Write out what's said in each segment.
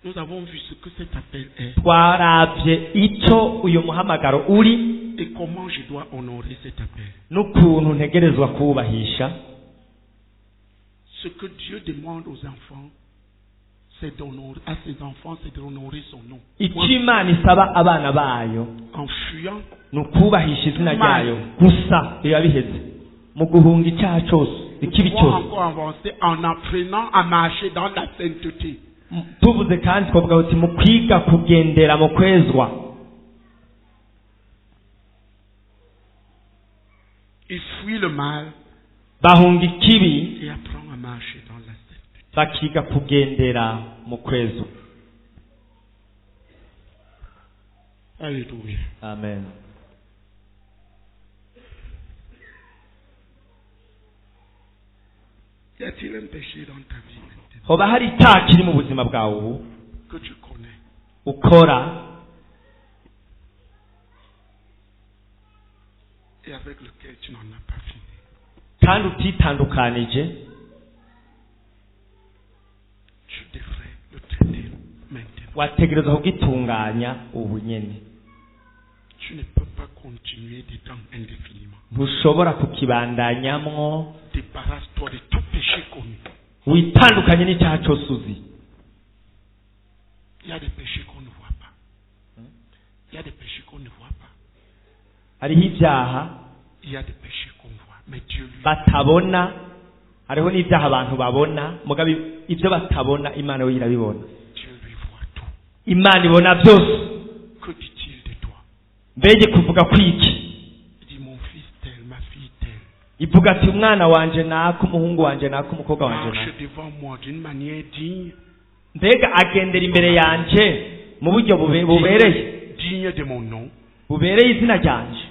Nous avons vu ce que cet appel est twarabye icyo uyu muhamagaro uri et comment je dois honorer cet appel. n'ukuntu ntegerezwa kubahisha. Ce que Dieu demande aux enfants, c'est d'honorer, à ses enfants, c'est d'honorer son nom. icyo Imana isaba abana bayo En fuyant ni ukubahisha izina ryayo gusa biba biheze mu guhunga icyaha cyose ikibi pouvoir cyose. encore avancer en apprenant à marcher dans la sainteté. tuvuze kandi twavuga uti mu kwiga kugendera mu kwezwa. Il fuit le mal bahunga ikibi et apprend à marcher dans la sainteté. bakiga kugendera mu kwezwa. Alléluia. Amen. Y a-t-il un péché dans ta vie maintenant hoba hari icyaha kiri mu buzima bwawe ubu que tu connais ukora et avec lequel tu n'en as pas fini? kandi utitandukanije? Tu devrais le traiter maintenant. wategereza kugitunganya ubu nyene. Tu ne peux pas continuer dedans indéfiniment. ntushobora kukibandanyamwo. Débarrasse-toi de tout péché connu. witandukanye n'icyaha cyose uzi. Il y a des péchés qu'on ne voit pas. Il y a des péchés qu'on ne voit pas. hariho ibyaha Il y a des péchés qu'on voit. Mais Dieu lui batabona, hariho n'ibyaha abantu babona, mugabe ibyo batabona Imana yo irabibona. Dieu lui voit tout. Imana ibona byose. Que dit-il de toi? mbege kuvuga kwiki? Il dit mon fils tel, ma fille telle. ivuga ati umwana wanje nako, umuhungu wanje nako, umukobwa wanje Marche nako. devant moi d'une manière digne. mbega agendera imbere yanje mu buryo bubereye, Digne de mon nom. bubereye izina ryanje.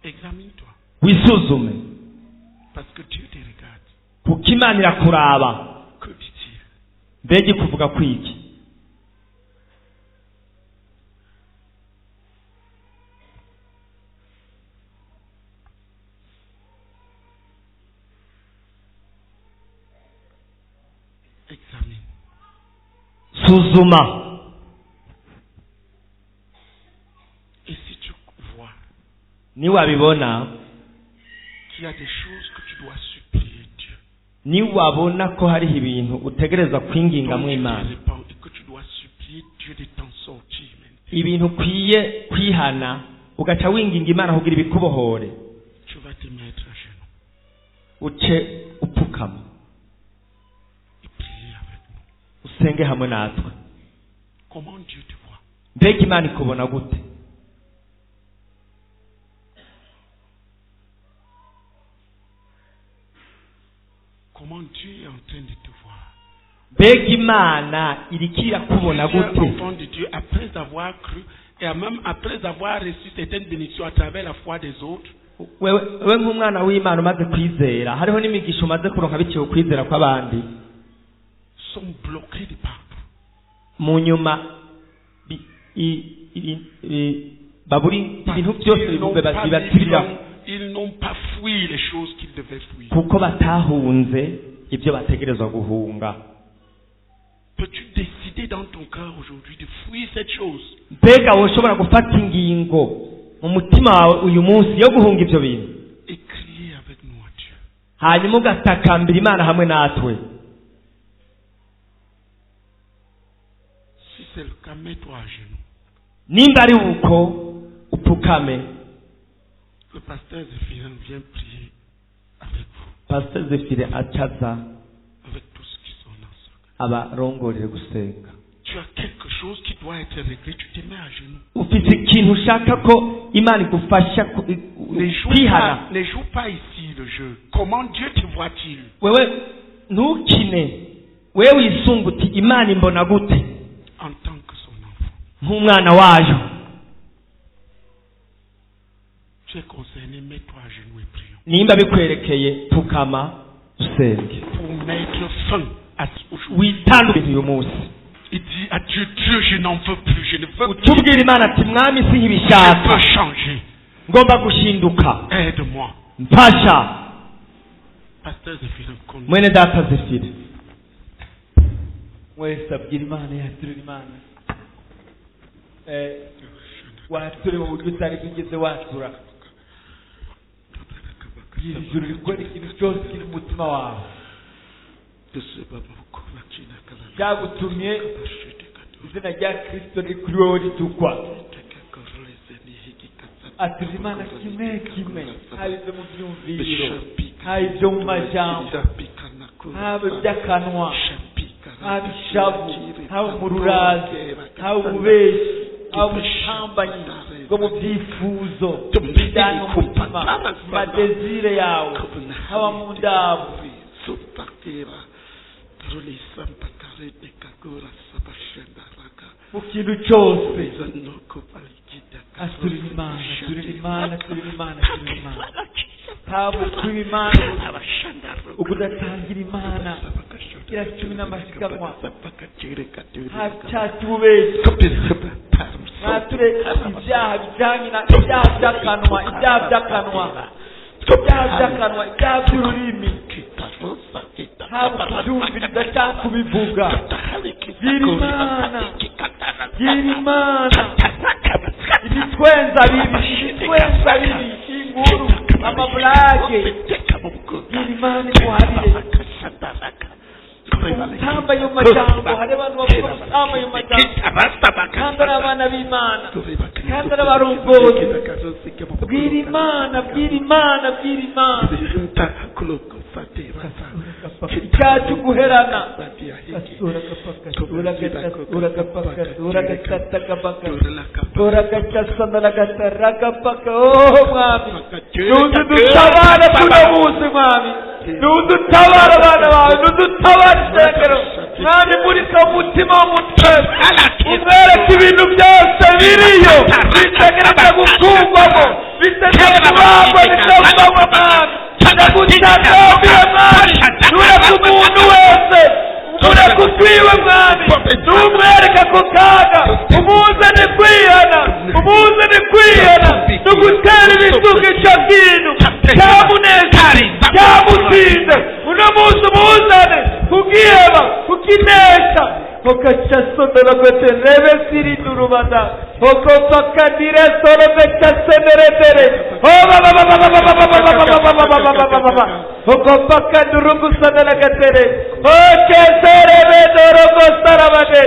Examine-toi. wisuzume Parce que Dieu te regarde. kuko Imana irakuraba. Que dit-il? mbege kuvuga kwiki? Examine. suzuma. Et si tu vois niwabibona, qu'il y a des choses que tu dois supplier Dieu, niwabona ko hariho ibintu utegereza kwinginga dont mu tu te Imana, répands et que tu dois supplier Dieu de t'en sortir maintenant, ibintu ukwiye kwihana ugaca winginga Imana kugira ibikubohore, tu vas te mettre à genoux uce upfukama et prier avec nous. usenge hamwe natwe. Comment Dieu te voit? mbega Imana ikubona gute? Comment Dieu est en train de te voir? mbega Imana iriko irakubona Tu es gute? enfant de Dieu après avoir cru et même après avoir reçu certaines bénédictions à travers la foi des autres. wewe nk'umwana w'Imana umaze kwizera, hariho n'imigisha umaze kuronka biciye ukwizera kw'abandi, Sont bloqués de partout. mu nyuma baburi ibintu byose bibatirira Ils n'ont pas fui les choses qu'ils devaient fuir. kuko batahunze ibyo bategerezwa guhunga. Peux-tu décider dans ton cœur aujourd'hui de fuir cette chose? mbega woshobora gufata ingingo mu mutima wawe uyu munsi yo guhunga ibyo bintu, Et crier avec nous à Dieu. hanyuma ugatakambira Imana hamwe natwe? Si c'est le cas, mets-toi à genoux. nimba ari uko upfukame. Le pasteur Zéphirin vient prier avec vous, Pastor Zefire acaza avec tous qui sont dans ce cas. abarongorere gusenga. Tu as quelque chose qui doit être réglé, tu te mets à genoux. ufite ikintu ushaka ko Imana igufasha kwihana, Ne joue pas ici le jeu. Comment Dieu te voit-il? wewe ntukine, wewe wisunguti Imana imbona gute En tant que son enfant. nk'umwana wayo. Tu es concerné, mets-toi à genoux et prions. nimba bikwerekeye pfukama usenge, Pour mettre fin à ce jour. witandukanye uyu munsi. Il dit à Dieu, Dieu, je n'en veux plus, je ne veux plus. utubwira Imana ati mwami Je sinkibishaka, veux changer. ngomba gushinduka, Aide-moi. mfasha. Pasteur Zéphine, mwene data Zefira mwese abwira imana yaturira imana wature mu buryo utari bwigeze watura iri juru rikora ikintu cyose kiri mu mutima wawe byagutumye izina rya Kristo riri kuri wowe ritukwa. Aturira imana kimwe kimwe, haba ibyo mu byumviro, haba ibyo mu majambo, haba iby'akanwa, haba ishavu, haba mu rurazi, haba ububeshi, haba ubusambanyi bwo mu byifuzo bijyanye mu mutima, mu madezire yawe, haba mu ndabo. Mu kintu cyose aturira imana, aturira imana, aturira imana, aturira imana. Haba ukwiba imana, ukudatangira imana, iracumi n'amasiganwa, haba icyaha cy'ububeshi, nature ibyaha bijyanye na ibyaha by'akanwa, ibyaha by'akanwa, ibyaha by'akanwa, ibyaha by'ururimi, haba kubyumviriza cyangwa kubivuga. Gira imana, gira imana. Ibitwenza bibi, inkuru, amaburage, gira imana iguharire. Ubutamba ayo majambo, hari abantu bavuga ubutamba ayo majambo, kandi ari abana b'Imana, kandi ari abarombozi. Bwira imana, bwira imana, bwira imana. Icyacu guherana, Mwami, nudutabara kuno munsi Mwami, nudutabara abana bawe, nudutabara isengero Mwami, murika umutima w'umutwe, umwereke ibintu byose biriyo bitegereza gukungwamo, bitegereza kubagwa, bitavugwa Mwami. Ndagutangamiye Mwami, nureke umuntu wese, nureke ukwiwe Mwami, numwereke ako kaga, umuzane kwihana, umuzane kwihana, nugutera ibisuka icyo kintu cyamunezari, cyamutsinze. Uno munsi umuzane kugiheba, kukinesha. Okachasondora gote rebe siri durubada, okopakadire sorobe chaseneretere, okopakadurugu sanelagatere, ocheserebe dorogo sarabade,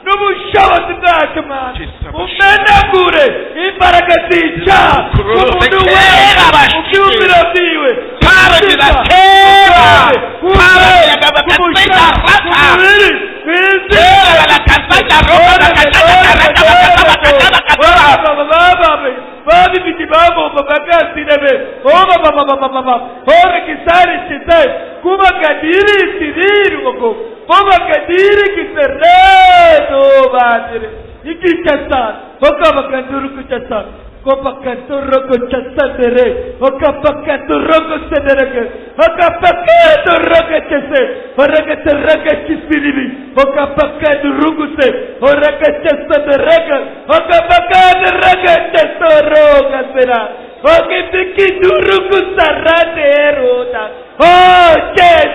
n'ubushobozi bwacu Mwami, umenagure imbaraga z'icyaha umuntu wera ubyumviro byiwe Kopakatorogo chasadere, okapakatorogo sederege, okapakatorogo chese, oragaterega chisiribi, okapakatorogo se, oragachasaderega, okapakatorogo chesoroga sera, okipikidurugo Oh,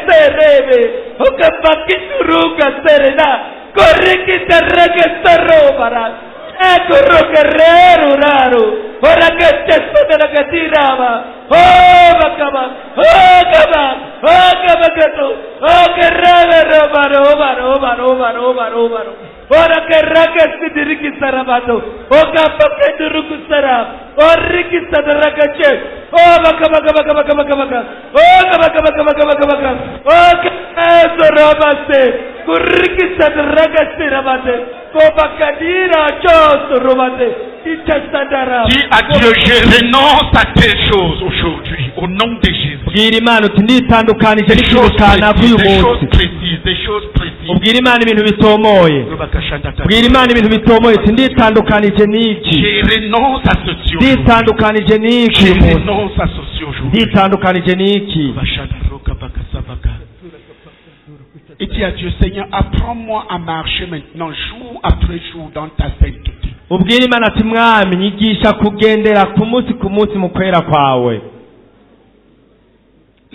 serebe. Ukapakituruka serena. Korikita regestarobara. Ekurukereru raru. Ora kachesudara katirama. Oh, bakaba. Oh, kaba. Oh, kaba katu. Oh, kerala robaro. Ora keraka sidiriki sarabato. Oh, kapakituruku sarab. Oh, riki sadarakache. Oh, bakaba. Oh, kaba. Oh, kasorabase. Kuriki sadarakache rabate. Kobakadira chosorobate. Dis à Dieu, je renonce à telle chose aujourd'hui, au nom de Jésus. Bwira Imana uti nditandukanije n'ikintu kanaka uyu munsi. Des choses précises. Ubwira Imana ibintu bitomoye. Bwira Imana ibintu bitomoye uti nditandukanije n'iki. Je renonce à ceci. Nditandukanije n'iki. Je renonce à ceci aujourd'hui. Nditandukanije n'iki. Et dis à Dieu, Seigneur, apprends-moi à marcher maintenant, jour après jour, dans ta sainteté. Ubwira Imana ati Mwami nyigisha kugendera ku munsi mu kwera kwawe.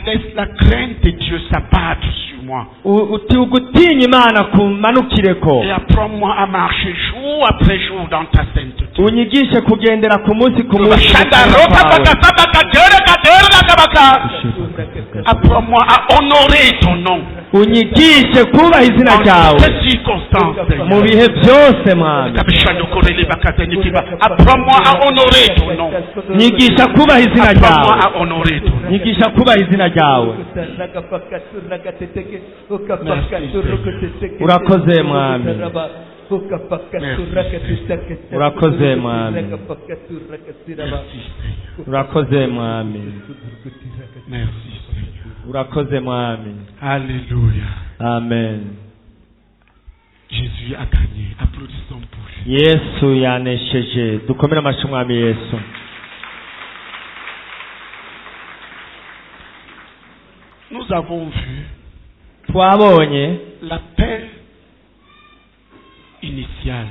Laisse la crainte de Dieu s'abattre sur moi. Uti ugutinya Imana kumanukireko. Et apprends-moi à marcher jour après jour dans ta sainteté. Unyigishe kugendera ku munsi Apprends-moi à honorer ton nom. Unyigishe kubaha izina ryawe mu bihe byose Mwami. Apprends-moi à honorer ton nom. Nyigisha kubaha izina ryawe. Apprends-moi à honorer ton nom. Nyigisha kubaha izina ryawe. Urakoze Mwami. Urakoze Mwami. Urakoze Mwami. Merci Seigneur. Urakoze Mwami. Alléluia. Amen. Jésus a gagné. Applaudissons pour lui. Yesu yanesheje. Dukomere amashyi Mwami Yesu. Nous avons vu twabonye l'appel initial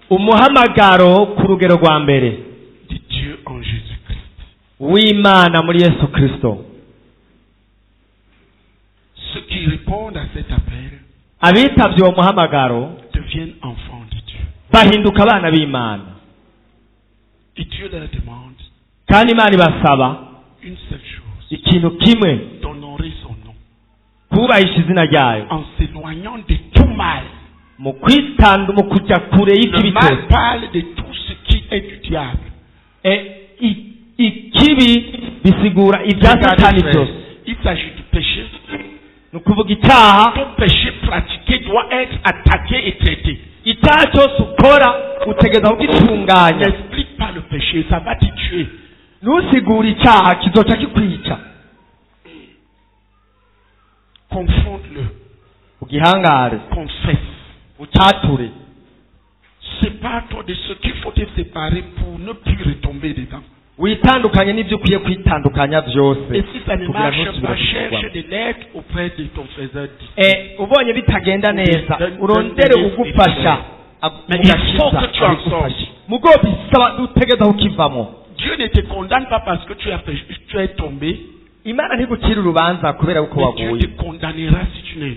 umuhamagaro ku rugero rwa mbere de Dieu en Jésus-Christ. w'Imana muri Yesu Kristo. Ceux qui répondent à cet appel abitavye uwo muhamagaro deviennent enfants de Dieu. bahinduka abana b'Imana. Et Dieu leur demande kandi Imana ibasaba une seule chose, ikintu kimwe, d'honorer son nom kubahisha izina ryayo en s'éloignant de tout mal. mu kwitandu mu kujya kure Le y'ikibi mal cyose. parle de tout ce qui est du diable. Ikibi bisigura ibya Satani byose. Il s'agit du péché. ni ukuvuga icyaha. Ton péché pratiqué doit être attaqué et traité. icyaha cyose ukora utegereza kugitunganya. N'explique pas le péché, ça va te tuer. ntusigure icyaha kizoca kikwica. Confronte-le. ugihangare. Confesse. ucyature. Sépare-toi de ce qu'il faut te séparer pour ne plus retomber dedans. witandukanye n'ibyo ukwiye kwitandukanya byose. Et si ça ne kugira marche ntusubire pas, kubigwamo. cherche de l'aide auprès de ton faiseur d'islam. ubonye bitagenda neza urondere ugufasha. Mais il faut que tu en sortes. mugo bisaba utegereza kukivamo. Dieu ne te condamne pas parce que tu es tombé. Imana ntigucira urubanza kubera uko Mais Dieu waguye. te condamnera si tu ne...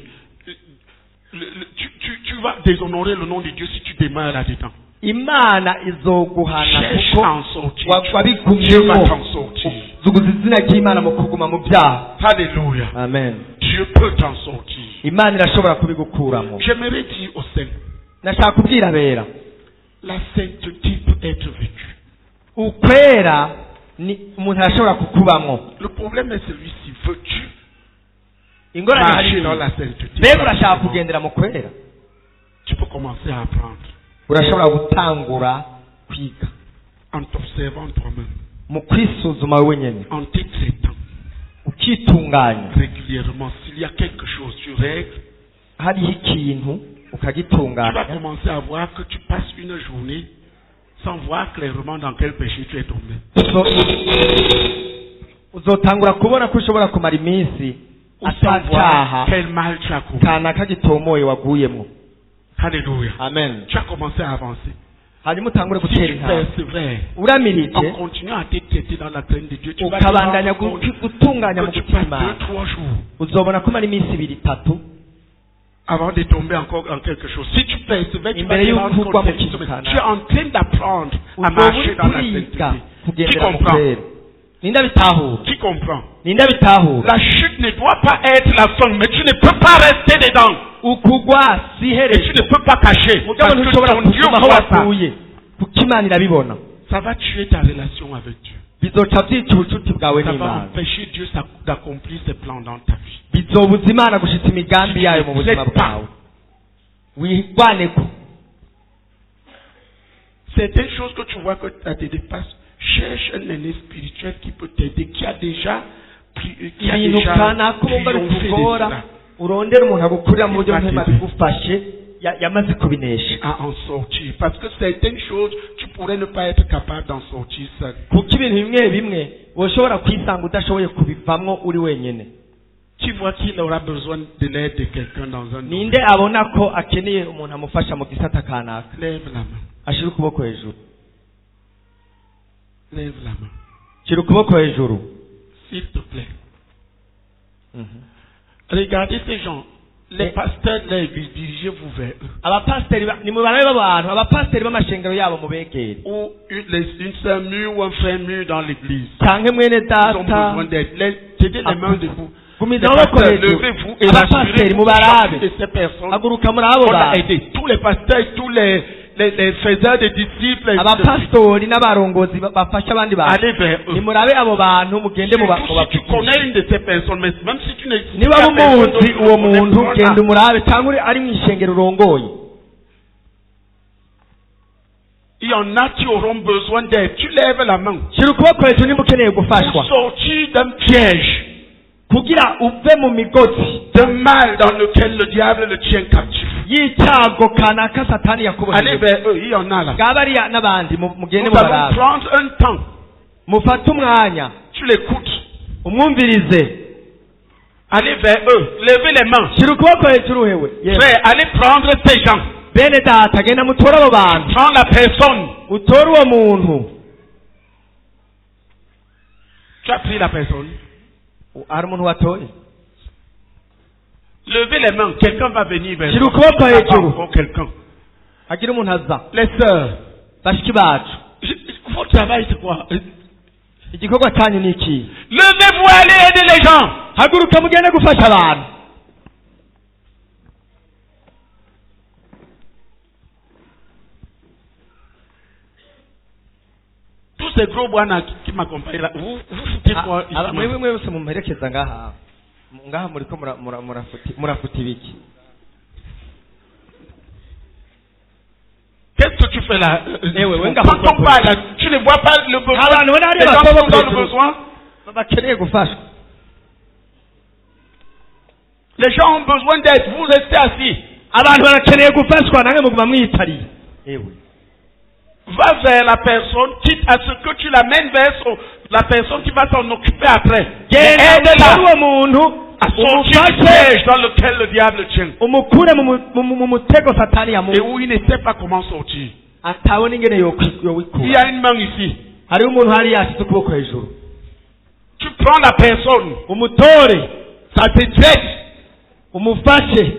Tu vas déshonorer le nom de Dieu si tu demeures là-dedans. Imana izoguhana Cherche kuko à en sortir. Dieu va wabigumyemo. t'en sortir. zuguza izina ry'Imana mu kuguma mu byaha. Alléluia. Amen. Dieu peut t'en sortir. Imana irashobora kubigukuramo. J'aimerais dire aux saints, nashaka kubwira abera la sainteté peut être vécue. ukwera ni umuntu arashobora kukubamo. Le problème est celui-ci. Veux-tu ingorane marcher hari dans la sainteté? mbega urashaka kugendera mu kwera. Tu peux commencer à apprendre urashobora gutangura kwiga en t'observant toi-même, mu kwisuzuma wowe nyene, en te traitant ukitunganya. régulièrement. S'il y a quelque chose, tu règles. hariho ikintu Tu vas ukagitunganya. commencer à voir que tu passes une journée sans voir clairement dans quel péché tu es tombé. uzotangura kubona ko ushobora kumara iminsi Ou sans voir atacyaha quel mal tu as commis. kanaka gitomoye waguyemo. Alléluia. Amen. Tu as commencé à avancer. hanyuma utangure Si gutera tu intambwe persévères, uramirije en continuant à te traiter dans la crainte de Dieu, tu vas ukabandanya te rendre compte gutunganya mu que tu gutima passes Imana 2-3 jours uzobona ko mara iminsi 2-3 avant de tomber encore en quelque chose. Si tu persévères, tu vas Imbere te rendre y'uko ugwa compte mu que kintu kanaka. tu es en train d'apprendre à uzoba marcher uri dans la kuriga sainteté. Qui kugendera mu comprend? kwera ninde abitahura Qui comprend? ninde abitahura La chute ne doit pas être la fin, mais tu ne peux pas rester dedans. ukugwa si Et tu iherezo ne peux pas cacher. mugabo Parce que ntushobora ton Dieu kuguma aho voit ça. wakuye kuko Imana irabibona Ça va tuer ta relation avec Dieu. bizoca byica ubucuti bwawe Ça va n'Imana empêcher Dieu d'accomplir ses plans dans ta vie. bizobuza Imana gushitsa imigambi yayo mu buzima bwawe wigwaneko Certaines choses que tu vois que ça te dépasse, cherche un aîné spirituel qui peut t'aider, qui a déjà ibintu kanaka ubumva bitugora urondera umuntu agukurira mu buryo mpema bigufashe yamaze kubinesha à en sortir. Parce que certaines choses, tu pourrais ne pas être capable d'en sortir seul. kuko ibintu bimwe bimwe woshobora kwisanga udashoboye kubivamwo uri wenyene. Tu vois qu'il aura besoin de l'aide de quelqu'un dans un domaine. ninde abona ko akeneye umuntu amufasha mu gisata kanaka Lève la main. ashira ukuboko hejuru Lève la main. shira ukuboko hejuru S'il te plaît. Regardez ces gens. Les pasteurs, les dirigez-vous vers eux. abapasiteri nimubarabe b'abantu abapasiteri b'amashengero yabo mubegere Ou une sœur mûre ou un frère mûr dans l'église. canke mwene Ils ont data besoin d'aide. Tenez les mains debout. gumiza Les amaboko pasteurs, hejuru levez-vous et abapasiteri rassurez-vous mubarabe de ces personnes. haguruka muri abo On a bantu aidé tous les pasteurs, tous les faiseurs de disciples. abapasitori n'abarongozi bafasha abandi bantu Allez vers eux. nimurabe abo bantu mugende Surtout si tu mubabwire connais une de ces personnes, mais même si tu ne niba umuzi uwo muntu genda umurabe cyangwa ari mu ishengero urongoye. il y en a qui auront besoin d'aide. Tu lèves la main. shira ukuboko hejuru nimba ukeneye Pour gufashwa sortir d'un piège, kugira uve mu migozi d'un mal dans lequel le diable le tient captif. y'icyago kanaka satani Allez yakuboheye vers eux, il y en a là. bwaba ari n'abandi mugende Nous allons mubarabe prendre un temps. mufate umwanya Tu l'écoutes. umwumvirize Allez vers eux. Levez les mains. shira ukuboko hejuru hewe yewe Frère, allez prendre ces gens. bene data genda mutore abo bantu Prends la personne. utore uwo muntu. Tu as pris la personne. hari umuntu watoye Levez les mains. Quelqu'un va venir vers shira vous. ukuboko hejuru Encore quelqu'un. hagira umuntu aza Les sœurs. bashiki bacu Votre travail c'est quoi? igikorwa cyanyu ni iki? Levez-vous et allez aider les gens. haguruka mugende gufasha abantu. Tous ces gros bwana qui m'accompagnent là, vous foutez quoi ici, mwe man? mwese mumperekeza ngaha muriko murafuta ibiki? Qu'est-ce que tu fais là? Quand on parle là, tu ne vois pas le besoin. Abantu bari Les gens basaba sont dans le kugira- besoin. bakeneye gufashwa. Les gens ont besoin d'aide. Vous restez assis. abantu barakeneye gufashwa namwe muguma mwitariye. Va vers la personne, quitte à ce que tu l'amènes vers la personne qui va s'en occuper après. genda Aide-la uwo muntu à sortir du umufashe piège dans lequel le diable tient. umukure mu mutego satani Et où il ne sait pas comment sortir. atabona ingene Il y yowikura. a une main ici. hariho umuntu hariya ashyize ukuboko hejuru. Tu prends la personne. umutore Ça te jette. umufashe.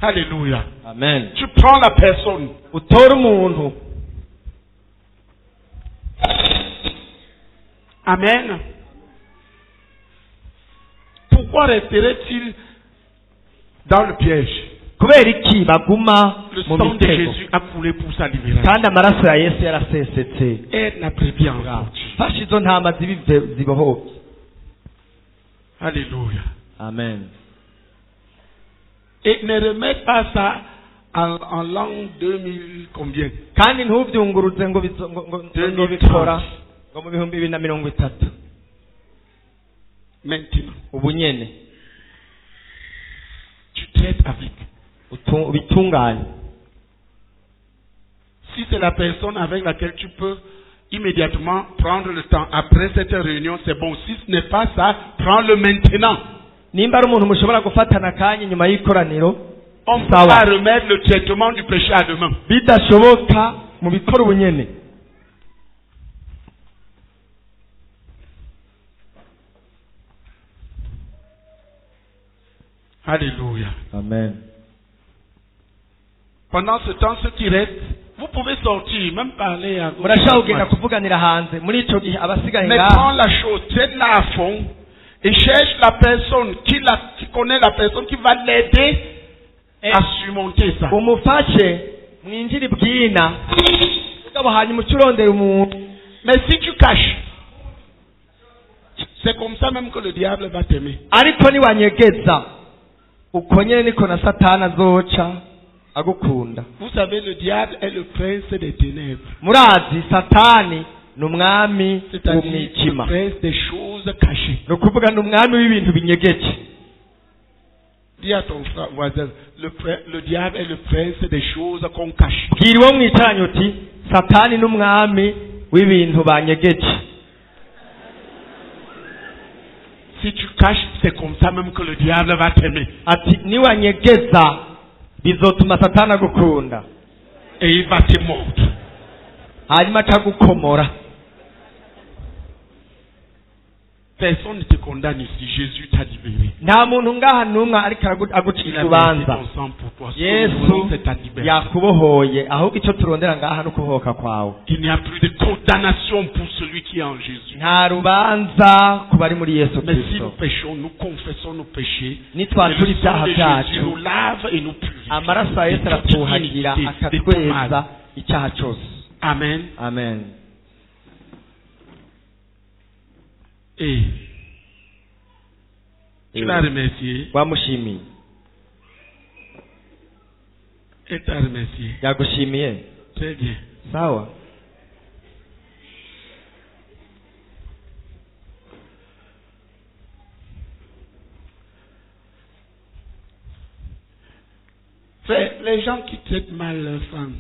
Alléluia. amen. Tu prends la personne. utore umuntu. Amen. Pourquoi resterait-il dans le piège? kubera iki baguma Le mu sang de mitego Jésus a coulé pour sa libération. kandi amaraso ya yesu yarasesetse? Aide la brebis en sortie. fasha izo ntama zibohoke. Alléluia. amen. Et ne remets pas ça en l'an 2000 combien? kandi ntubyunguruze ngo bikora ngo mu 2030 Maintenant, ubu nyene tu traites avec. bitunganye. Si c'est la personne avec laquelle tu peux immédiatement prendre le temps après cette réunion, c'est bon. Si ce n'est pas ça, prends-le maintenant. nimba ari umuntu mushobora gufatana akanya nyuma y'ikoraniro On ne peut pas remettre le traitement du péché à demain. bidashoboka mubikora ubunyene. Alléluia. Amen. Pendant ce temps, ceux qui restent, vous pouvez sortir, même parler à gauche. Murashaka kugenda kuvuganira hanze muri ico gihe abasigaye Mais ngaha. prends la chose, traite-la à fond et cherche la personne qui connaît la personne qui va l'aider à surmonter ça. Umufashe mwinjire bwina ugabo hanyuma ucurondera umuntu. Mais si tu caches, c'est comme ça même que le diable va t'aimer. Ariko niwanyegeza uko nyene niko na Satani azoca agukunda. Vous savez, le diable est le prince des ténèbres. Murazi Satani n'umwami C'est-à-dire le w'umwijima. prince des choses cachées. Ni ukuvuga n'umwami w'ibintu binyegeje. Dis à ton frère voisin, le diable est le prince des choses qu'on cache. Bwira uwo mwicaranye uti Satani n'umwami w'ibintu banyegeje. Si tu caches, c'est comme ça même que le diable va t'aimer. Ati niwanyegeza bizotuma Satani agukunda. Et il va te mordre. Hanyuma akagukomora. Personne ne te condamne ici. Jésus t'a libéré. Nta muntu ngaha n'umwe ariko Il agucira a versé urubanza. son sang pour toi. Yesu C'est ta liberté. yakubohoye ahubwo icyo turondera ngaha no kubohoka kwawe. Il n'y a plus de condamnation pour celui qui est en Jésus. Nta rubanza ku bari muri Yesu Mais si Kristo. nous péchons, nous confessons nos péchés. Nitwatura Et le sang ibyaha de byacu Jésus nous lave et nous purifie. amaraso ya Yesu De toute aratuhagira iniquité, de tout akatweza mal. icyaha cyose. Amen. Amen. Et tu l'as remercié. Wamushimiye. Et t'as remercié. Yagushimiye. Très bien. Sawa. Frère, les gens qui traitent mal leurs femmes,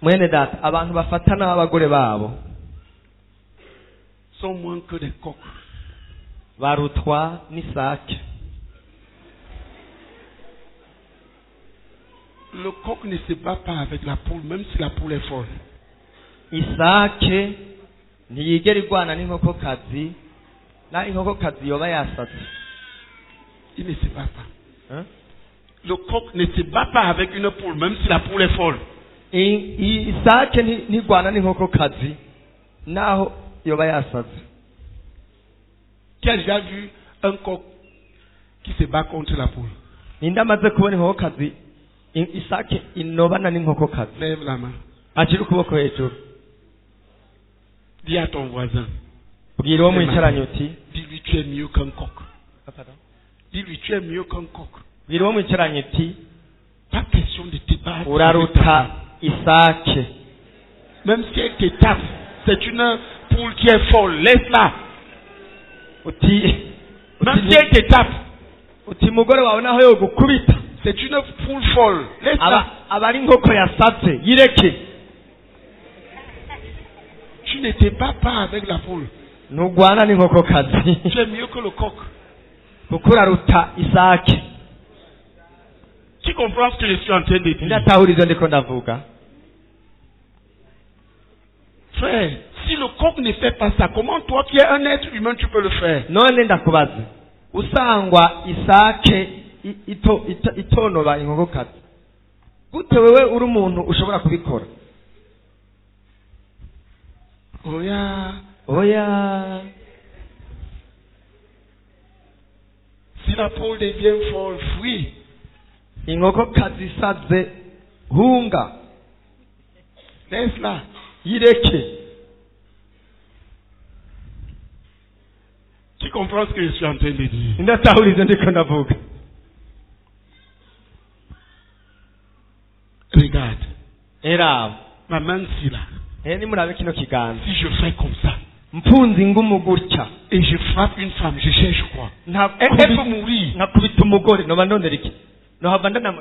Mwene data abantu bafatana n'abagore babo sont moins que des coqs. barutwa n'isake. Le coq ne se bat pas avec la poule, même si la poule est folle. Isake ntiyigera igwana n'inkokokazi na inkokokazi yoba yasatse. Il ne se bat pas. Hein? Le coq ne se bat pas avec une poule, même si la poule est folle. Isake ntigwana n'inkokokazi naho yoba yasatse. Qui a déjà vu un coq qui se bat contre la poule? Ninde amaze kubona inkokokazi isake inobana n'inkokokazi? Lève la main. Akiri ukuboko hejuru. Dis à ton voisin. Bwira uwo mwicaranye uti Dis-lui, tu es mieux qu'un coq. Dis-lui, tu es mieux qu'un coq. bwira uwo mwicaranye uti Pas question de te battre. uraruta isake. Même si elle te tape, c'est une poule qui est folle. Laisse-la. Uti Même si elle te tape, uti mugore wawe naho yo gukubita c'est une poule folle. Laisse-la. aba ari inkoko yasatse yireke. Tu ne te bats pas avec la poule. Ntugwana n'inkokokazi Tu es mieux que le coq. kuko uraruta isake. Tu comprends ce que je suis en train de dire? Ndatahura ivyo ndiko ndavuga. Frère, si le coq ne fait pas ça, comment toi qui es un être humain tu peux le faire? None ndakubaza usangwa isake itonoba inkokokazi gute wewe uri umuntu ushobora kubikora? Oya Si la poule devient folle, fuis. inkokokazi isaze hunga Laisse-la. yireke. Tu comprends ce que je suis en train de dire? Ndatahura ivyo ndiko ndavuga. Regarde. Eraba Ma main ici là. nimurabe kino kiganza Si je fais comme ça mpunze ingumu gutya et je frappe une femme, je cherche quoi? Elle peut mourir. nkakubita umugore noba ndondera iki?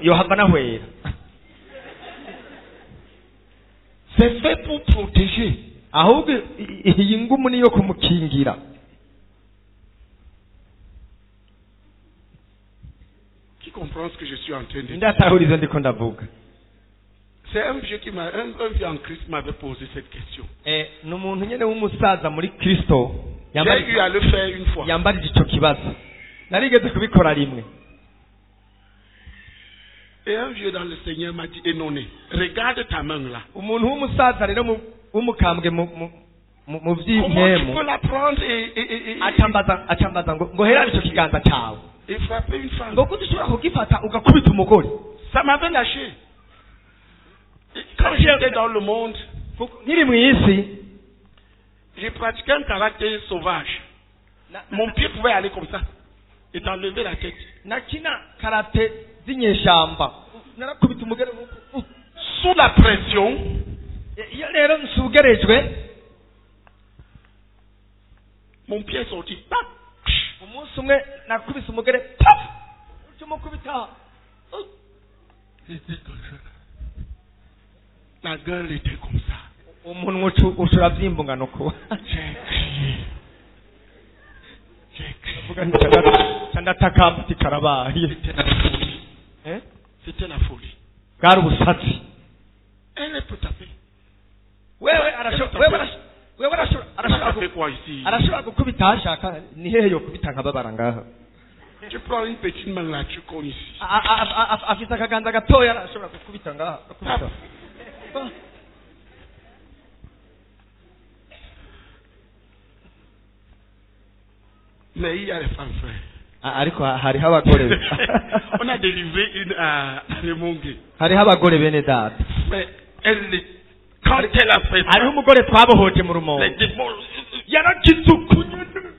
yohava nahwera. C'est fait pour protéger. ahubwo iyi ngumu niyo kumukingira. Tu qui comprend ce que je suis en train de dire? ndatahuriza ndiko ndavuga. C'est un vieux un vieux en Christ m'avait posé cette question. Ni umuntu nyene w'umusaza muri Kristo J'ai eu à le faire une fois. yambarije ico kibazo. Narigeze kubikora rimwe. Et un vieux dans le Seigneur m'a dit, Enoné, regarde ta main là. Umuntu w'umusaza rero w'umukambwe mu Comment tu vy'impemu peux la prendre et acambaza ngo hera ico kiganza cawe. et frapper une femme? Ngo kudushobora kugifata ugakubita umugore. Ça m'avait lâché. Et quand j'étais dans le monde, Nkiri mw'isi j'ai pratiqué un caractère sauvage. Mon pied pouvait aller comme ça et t'enlever la tête. nakina karate z'inyeshamba narakubita umugore Sous la pression, iyo rero nsugerejwe mon pied est sorti. umunsi umwe nakubise umugore paf cyumukubita La gueule était comme ça. umunwa ucuravyimba nuko J'ai crié. candataka mfite karabaye. C'était la folie. bwari ubusatsi. Elle peut taper. wewe Taper quoi ici? arashobora gukubita ashaka ni hehe yo kubita nkababara ngaha. Tu prends une petite main là, tu connais ici. afite akaganza gatoya arashobora gukubita ngaha. Mais il y a les femmes frères. ariko hariho abagore On a délivré une à Remongue. hariho abagore bene data. Mais quand elle a fait ça, hariho umugore twabohoje mu rumongo les démons, yarakisukunye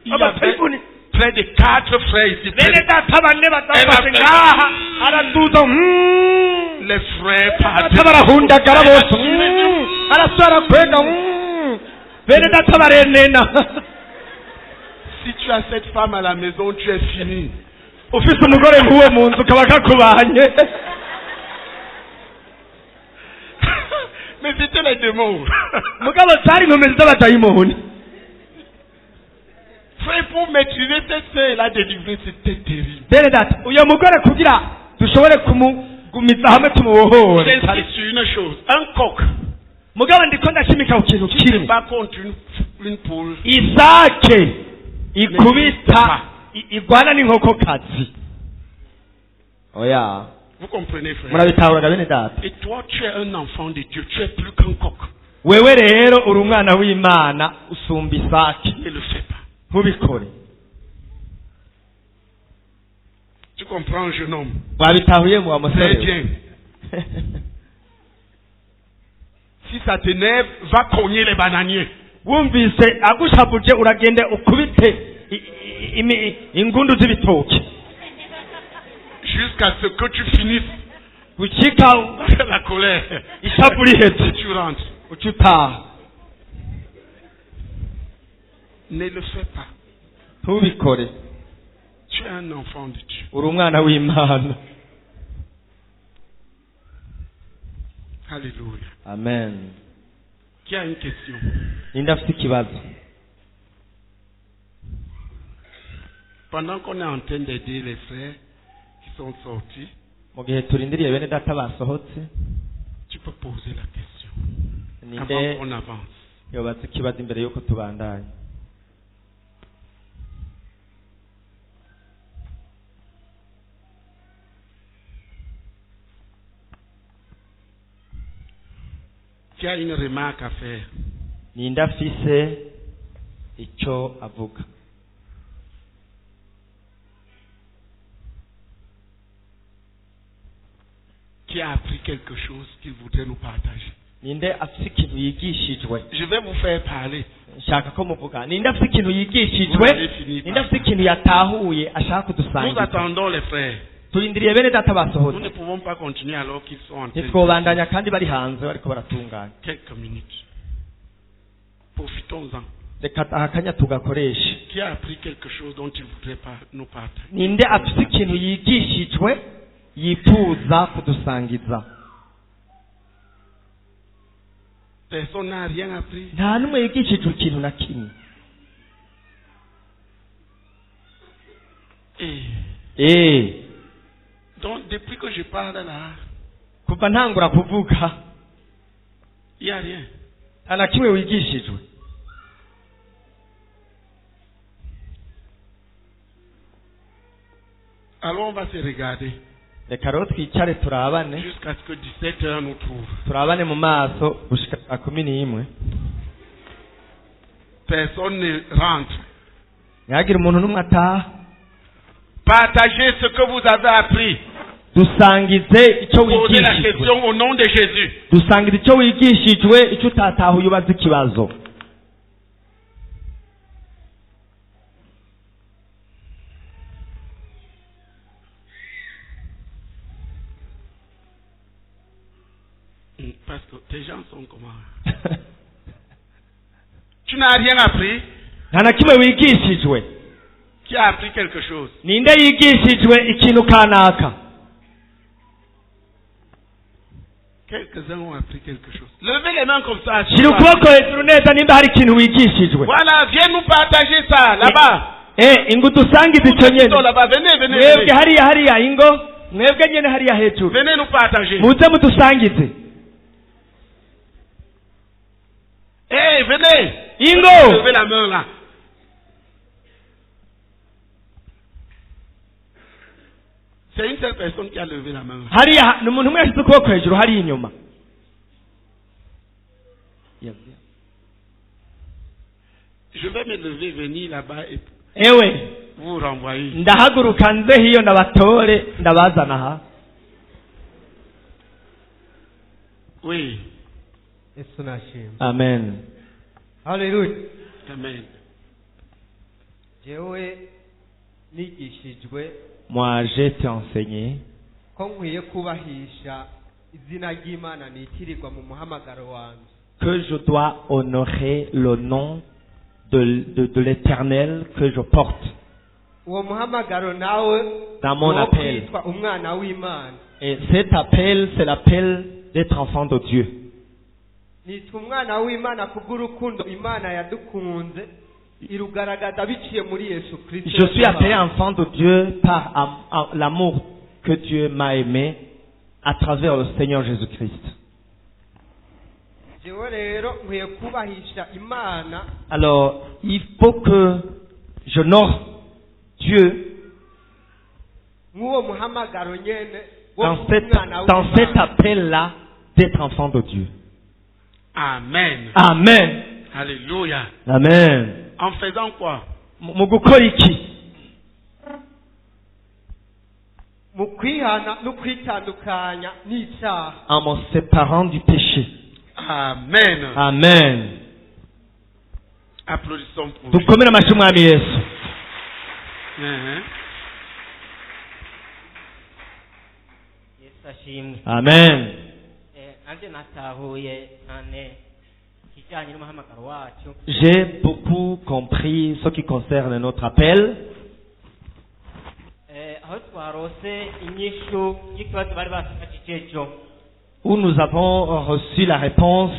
il y avait près de 4 frères ici. bene data bane badafashe ngaha araduza Les frères data barahundagara bose arasara kwega bene data barenena. Si tu as cette femme à la maison, tu es fini. ufise umugore nk'uwo mu nzu kaba kakubanye. Mais c'était les démons. mugabo zari inkomezi z'abadayimoni. Frère, pour maîtriser cette sœur, elle a délivré, c'était terrible. bene data uyo mugore kugira dushobore kumugumiza hamwe tumubohore. J'insiste sur une chose, un coq mugabo ndiko ndashimika ku kintu qui se kimwe. bat contre une poule, isake ikubita igwana n'inkokokazi. oya vous comprenez frère? murabitahuraga bene data. Et toi, tu es un enfant de Dieu, tu es plus qu'un coq. wewe rero uri umwana w'Imana usumba isake. Ne le fais pas. ntubikore. Tu comprends, jeune homme? wabitahuye mu Très musore. bien. Si ça t'énerve, va cogner les bananiers. wumvise agushabuje uragende ukubite ingundu z'ibitoki Jusqu'à ce que tu finisses gucika la colère. ishavu riheze Tu rentres. ucutaha. Ne le fais pas. ntubikore. Tu es un enfant de Dieu. uri umwana w'Imana. Alléluia. amen. Qui a une question? ninde afite ikibazo? Pendant qu'on est en train d'aider les frères qui sont sortis, mu gihe turindiriye bene data basohotse, tu peux poser la question ninde avant qu'on avance. yobatse ikibazo imbere y'uko tubandanya? Qui a une remarque à faire? ninde afise icyo avuga? Qui a appris quelque chose qu'il voudrait nous partager? ninde afise ikintu yigishijwe? Je vais vous faire parler. nshaka ko muvuga. ninde afise ikintu Vous yigishijwe? avez fini ninde par afise ikintu yatahuye ashaka Nous kudusangiza? attendons les frères. turindiriye bene data Nous ne basohotse. pouvons pas continuer alors qu'ils sont en train de... ntitwobandanya kandi bari hanze bariko baratunganya. Quelques minutes. Profitons-en. reka aha akanya tugakoreshe. Qui a appris quelque chose dont il voudrait pas nous partager? ninde afise ikintu yigishijwe yifuza kudusangiza? Personne n'a rien appris. nta n'umwe yigishijwe ikintu na kimwe. Donc, depuis que je parle là, kuva ntangura kuvuga il n'y a rien. nta na kimwe wigishijwe. Alors, on va se regarder reka rero twicare turabane jusqu'à ce que 17h nous trouve. turabane mu maso gushika saa 11. Personne ne rentre. ntihagire umuntu n'umwe ataha. Partagez ce que vous avez appris. dusangize icyo Posez la wigishijwe. question au nom de Jésus. dusangize icyo wigishijwe, icyo utatahuye ubaza ikibazo. Parce que tes gens sont comment? Tu n'as rien appris. nta na kimwe wigishijwe. Qui a appris quelque chose? ninde yigishijwe ikintu kanaka? Quelques-uns ont appris quelque chose. Levez les mains comme ça. shyira ukuboko hejuru neza nimba hari ikintu wigishijwe. Voilà, viens nous partager ça là-bas. ingo dusangize icyo nyene. Là-bas, venez, venez, mwebwe venez. hariya ingo, mwebwe nyene hariya hejuru, Venez nous partager. muze mudusangize. Eh, venez. ingo Levez la main là. C'est une seule personne qui a levé la main. hariya ni umuntu umwe yashyize ukuboko hejuru hariya inyuma. Je vais me lever, venir là-bas et ewe vous renvoyer. ndahaguruka nze hiyo ndabatore ndabazana aha. Oui. Yesu nashimwe. amen. Haleluya. Amen. Jewe nigishijwe Moi j'ai été enseigné ko nkwiye kubahisha izina ry'Imana nitirirwa mu muhamagaro wanjye. que je dois honorer le nom de l'Éternel que je porte Uwo muhamagaro nawe dans mon wo appel. kwitwa umwana w'Imana. Et cet appel, c'est l'appel d'être enfant de Dieu. Nitwa umwana w'Imana kubw'urukundo Imana yadukunze irugaragaza biciye muri Yesu Kristo. Je suis appelé enfant de Dieu par l'amour que Dieu m'a aimé à travers le Seigneur Jésus-Christ. Jewe rero nkwiye kubahisha Imana. Alors, il faut que j'honore Dieu Nk'uwo muhamagaro nyene wo dans umwana cet w'Imana. appel-là d'être enfant de Dieu. Amen. Amen. Alléluia. Amen. En faisant quoi? Mu gukora iki? Mu kwihana no kwitandukanya n'icyaha. En me séparant du péché. Amen. Amen. Applaudissons pour lui. Dukomere amashyi umwami Yesu. Yesu ashimwe. Amen. Nanjye natahuye cyane ikijyanye n'umuhamagaro wacu. J'ai beaucoup compris ce qui concerne notre appel. Aho twarose inyishu y'ikibazo bari batufashije ejo. Où nous avons reçu la réponse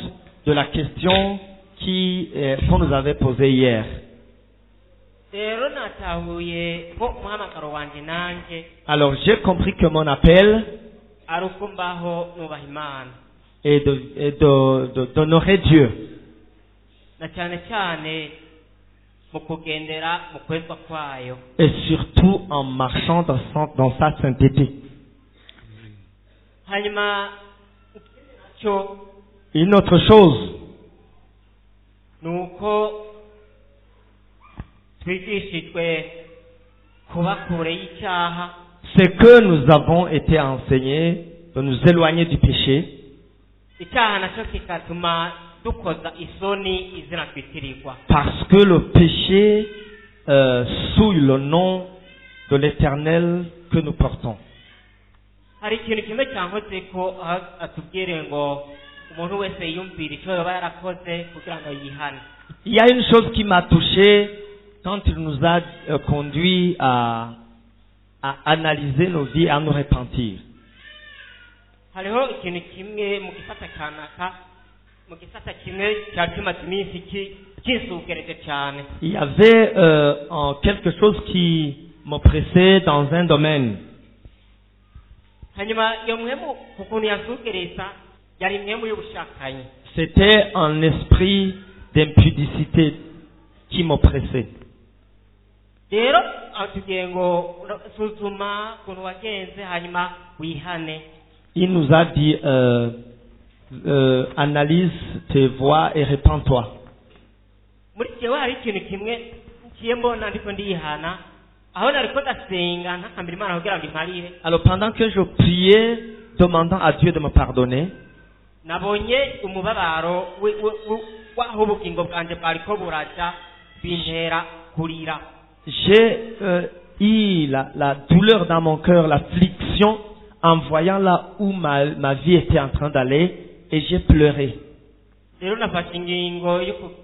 de la question qu'on nous avait posée hier. Rero natahuye ko umuhamagaro wanjye nanjye Alors j'ai compris que mon appel ari uko mbaho nubaha Imana. est d'honorer Dieu. Na cyane cyane mu kugendera mu kwezwa kwayo. Et surtout en marchant dans sa sainteté. Hanyuma cyo Une autre chose, nuko twigishijwe kuba kure y'icyaha. c'est que nous avons été enseignés de nous éloigner du péché. Icyaha nacyo kikatuma dukoza isoni izina twitirirwa. Parce que le péché souille le nom de l'Éternel que nous portons. Hari ikintu kimwe cyankoze ko atubwire ngo umuntu wese yiyumvira icyo yaba yarakoze kugira ngo yihane. Il y a une chose qui m'a touché quand il nous a conduit à analyser nos vies, à nous repentir. Hariho ikintu kimwe mu gisata kanaka mu gisata kimwe cyari kimaze iminsi kinsukereje cyane. Il y avait quelque chose qui m'oppressait dans un domaine. hanyuma iyo mwemu ukuntu yasugereza yari mwemu y'ubushakanyi. C'était un esprit d'impudicité qui m'oppressait. Rero tugiye ngo suzuma ukuntu wagenze hanyuma wihane. Il nous a dit analyse tes voies et répands-toi. Muri jewe hari ikintu kimwe ngiye mbona ndiko ndihana aho nariko ndasenga ntakambira Imana kugira ngo imparire. Alors pendant que je priais demandant à Dieu de me pardonner, nabonye umubabaro waho ubugingo bwanje bwariko buraja bintera kurira. j'ai eu la douleur dans mon cœur, l'affliction en voyant là où ma vie était en train d'aller, et j'ai pleuré. Rero nafashe ingingo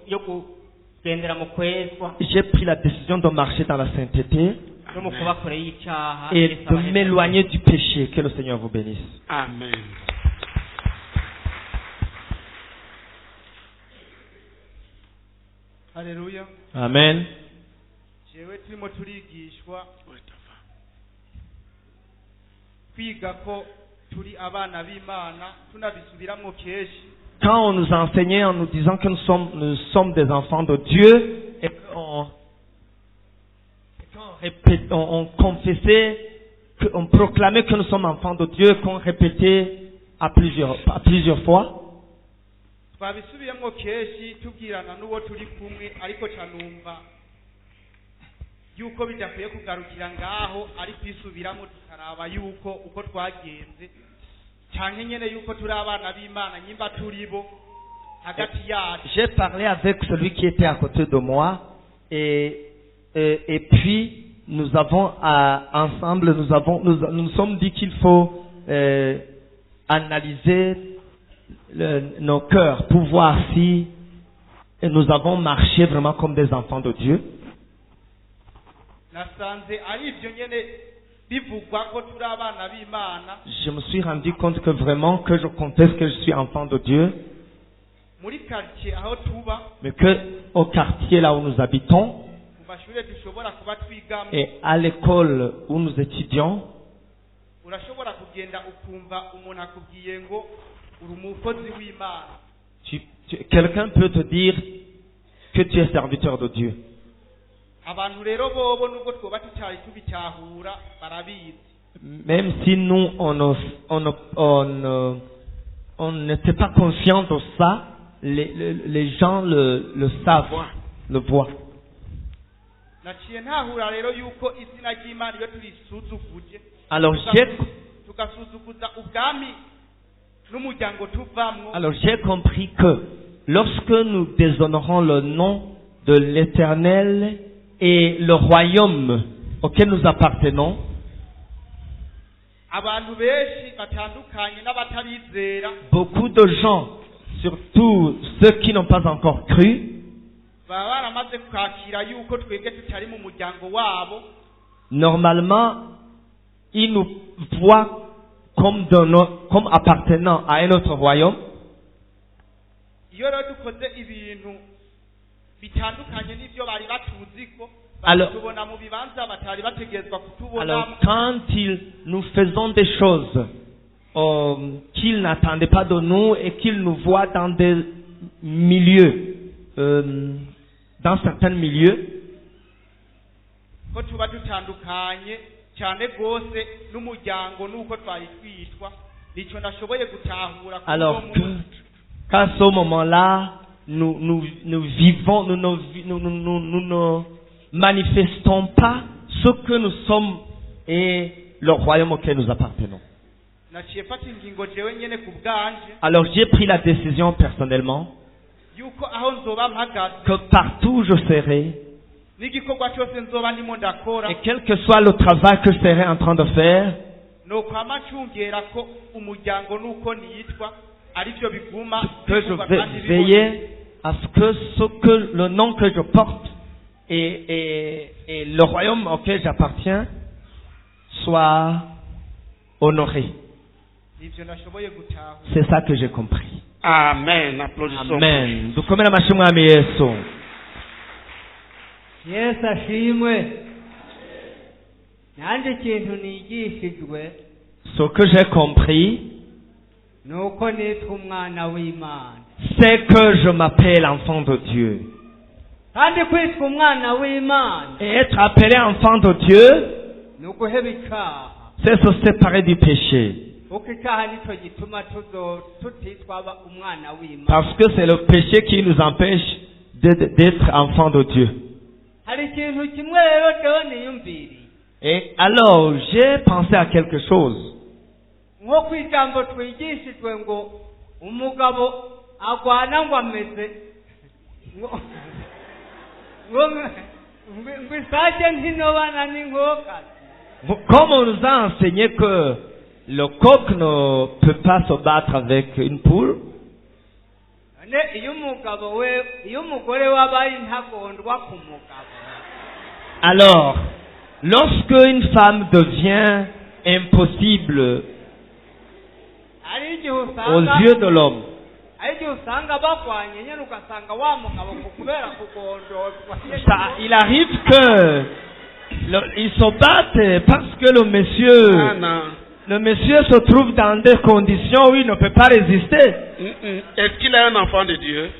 yo kugendera mu kwezwa J'ai pris la décision de marcher dans la sainteté no mu kuba kure y'icyaha et de m'éloigner du péché. Que le Seigneur vous bénisse. Amen. Haleluya. Amen. Jewe turimo turigishwa kwiga ko turi abana b'Imana tunabisubiramwo keshi. Quand on nous enseignait en nous disant que nous sommes des enfants de Dieu, et on confessait, on proclamait que nous sommes enfants de Dieu, qu'on répétait à plusieurs fois, Twabisubiyamwo keshi tubwirana n'uwo turi kumwe ariko canumva yuko bidakwiye kugarukira ngaho ari kwisubiramo tukaraba yuko uko twagenze canke nyene yuko turi abana b'Imana nyimba turibo hagati yacu. j'ai parlé avec celui qui était à côté de moi et puis nous avons ensemble nous sommes dit qu'il faut analyser nos cœurs pour voir si nous avons marché vraiment comme des enfants de Dieu. Nasanze ari ivyo nyene bivugwa ko turi abana b'Imana. Je me suis rendu compte que vraiment que je confesse que je suis enfant de Dieu, Muri quartier aho tuba mais que au quartier là où nous habitons mu mashure dushobora kuba twigamo et à l'école où nous étudions, urashobora kugenda ukumva umuntu akubwiye ngo uri umukozi w'Imana. quelqu'un peut te dire que tu es serviteur de Dieu. Abantu rero bobo nubwo twoba tutari tubitahura barabizi. Même si nous on n'était pas conscient de ça, les gens le savent, le voient. Naciye ntahura rero yuko izina ry'Imana iyo turisuzuguje Alors tukasuzuguza ubwami n'umuryango tuvamwo. Alors j'ai compris que lorsque nous déshonorons le nom de l'Éternel et le royaume auquel nous appartenons, abantu benshi batandukanye n'abatarizera beaucoup de gens, surtout ceux qui n'ont pas encore cru, baba baramaze kwakira yuko twebwe tutari mu muryango wabo. normalement ils nous voient comme appartenant à un autre royaume. Iyo rero dukoze ibintu bitandukanye n'ibyo bari batuziko Alors, tubona mu bibanza batari bategezwa kutubona. alors quand nous faisons des choses qu'ils n'attendaient pas de nous et qu'ils nous voient dans des milieux, dans certains milieux, ko tuba dutandukanye cyane gose n'umuryango nuko twari twitwa nico ndashoboye gutahura. alors qu'à ce moment-là, nous vivons, nous ne manifestons pas ce que nous sommes et le royaume auquel nous appartenons. naciye fata ingingo jewe nyene ku bwanje Alors j'ai pris la décision personnellement yuko aho nzoba mpagaze que partout où je serai, n'igikorwa cyose nzoba ndimo ndakora et quel que soit le travail que je serai en train de faire, nokwama ncungera ko umuryango nuko niyitwa arivyo biguma que je vais veiller à ce que le nom que je porte et le royaume auquel j'appartiens soit honoré. ivyo nashoboye gutahura. C'est ça que j'ai compris. Amen. Applaudissons. Amen. Dukomere amashyi mwami Yesu. Yesu ashimwe. Nanjye ikintu nigishijwe Ce que j'ai compris, nuko nitwa umwana w'Imana c'est que je m'appelle enfant de Dieu. kandi kwitwa umwana w'Imana Et être appelé enfant de Dieu, ni uguheba icyaha c'est se séparer du péché. kuko icyaha nicyo gituma tutitwa umwana w'Imana. Parce que c'est le péché qui nous empêche d'être enfant de Dieu. hari ikintu kimwe rero rero niyumviriye Et alors, j'ai pensé à quelque chose. nko ku ijambo twigishijwe ngo umugabo agwana ngo ameze ngo isake ntinobana n'inkokazi. Comme on nous a enseigné que le coq ne peut pas se battre avec une poule, iyo umugore wabaye intagondwa ku mugabo, alors, lorsque une femme devient impossible hari igihe aux usanga yeux de l'homme, hari igihe usanga bakwanye nyine ugasanga wa mugabo kubera kugondorwa il arrive que ils se battent parce que le monsieur se trouve dans des conditions où il ne peut pas résister. Est-ce qu'il a un enfant de Dieu?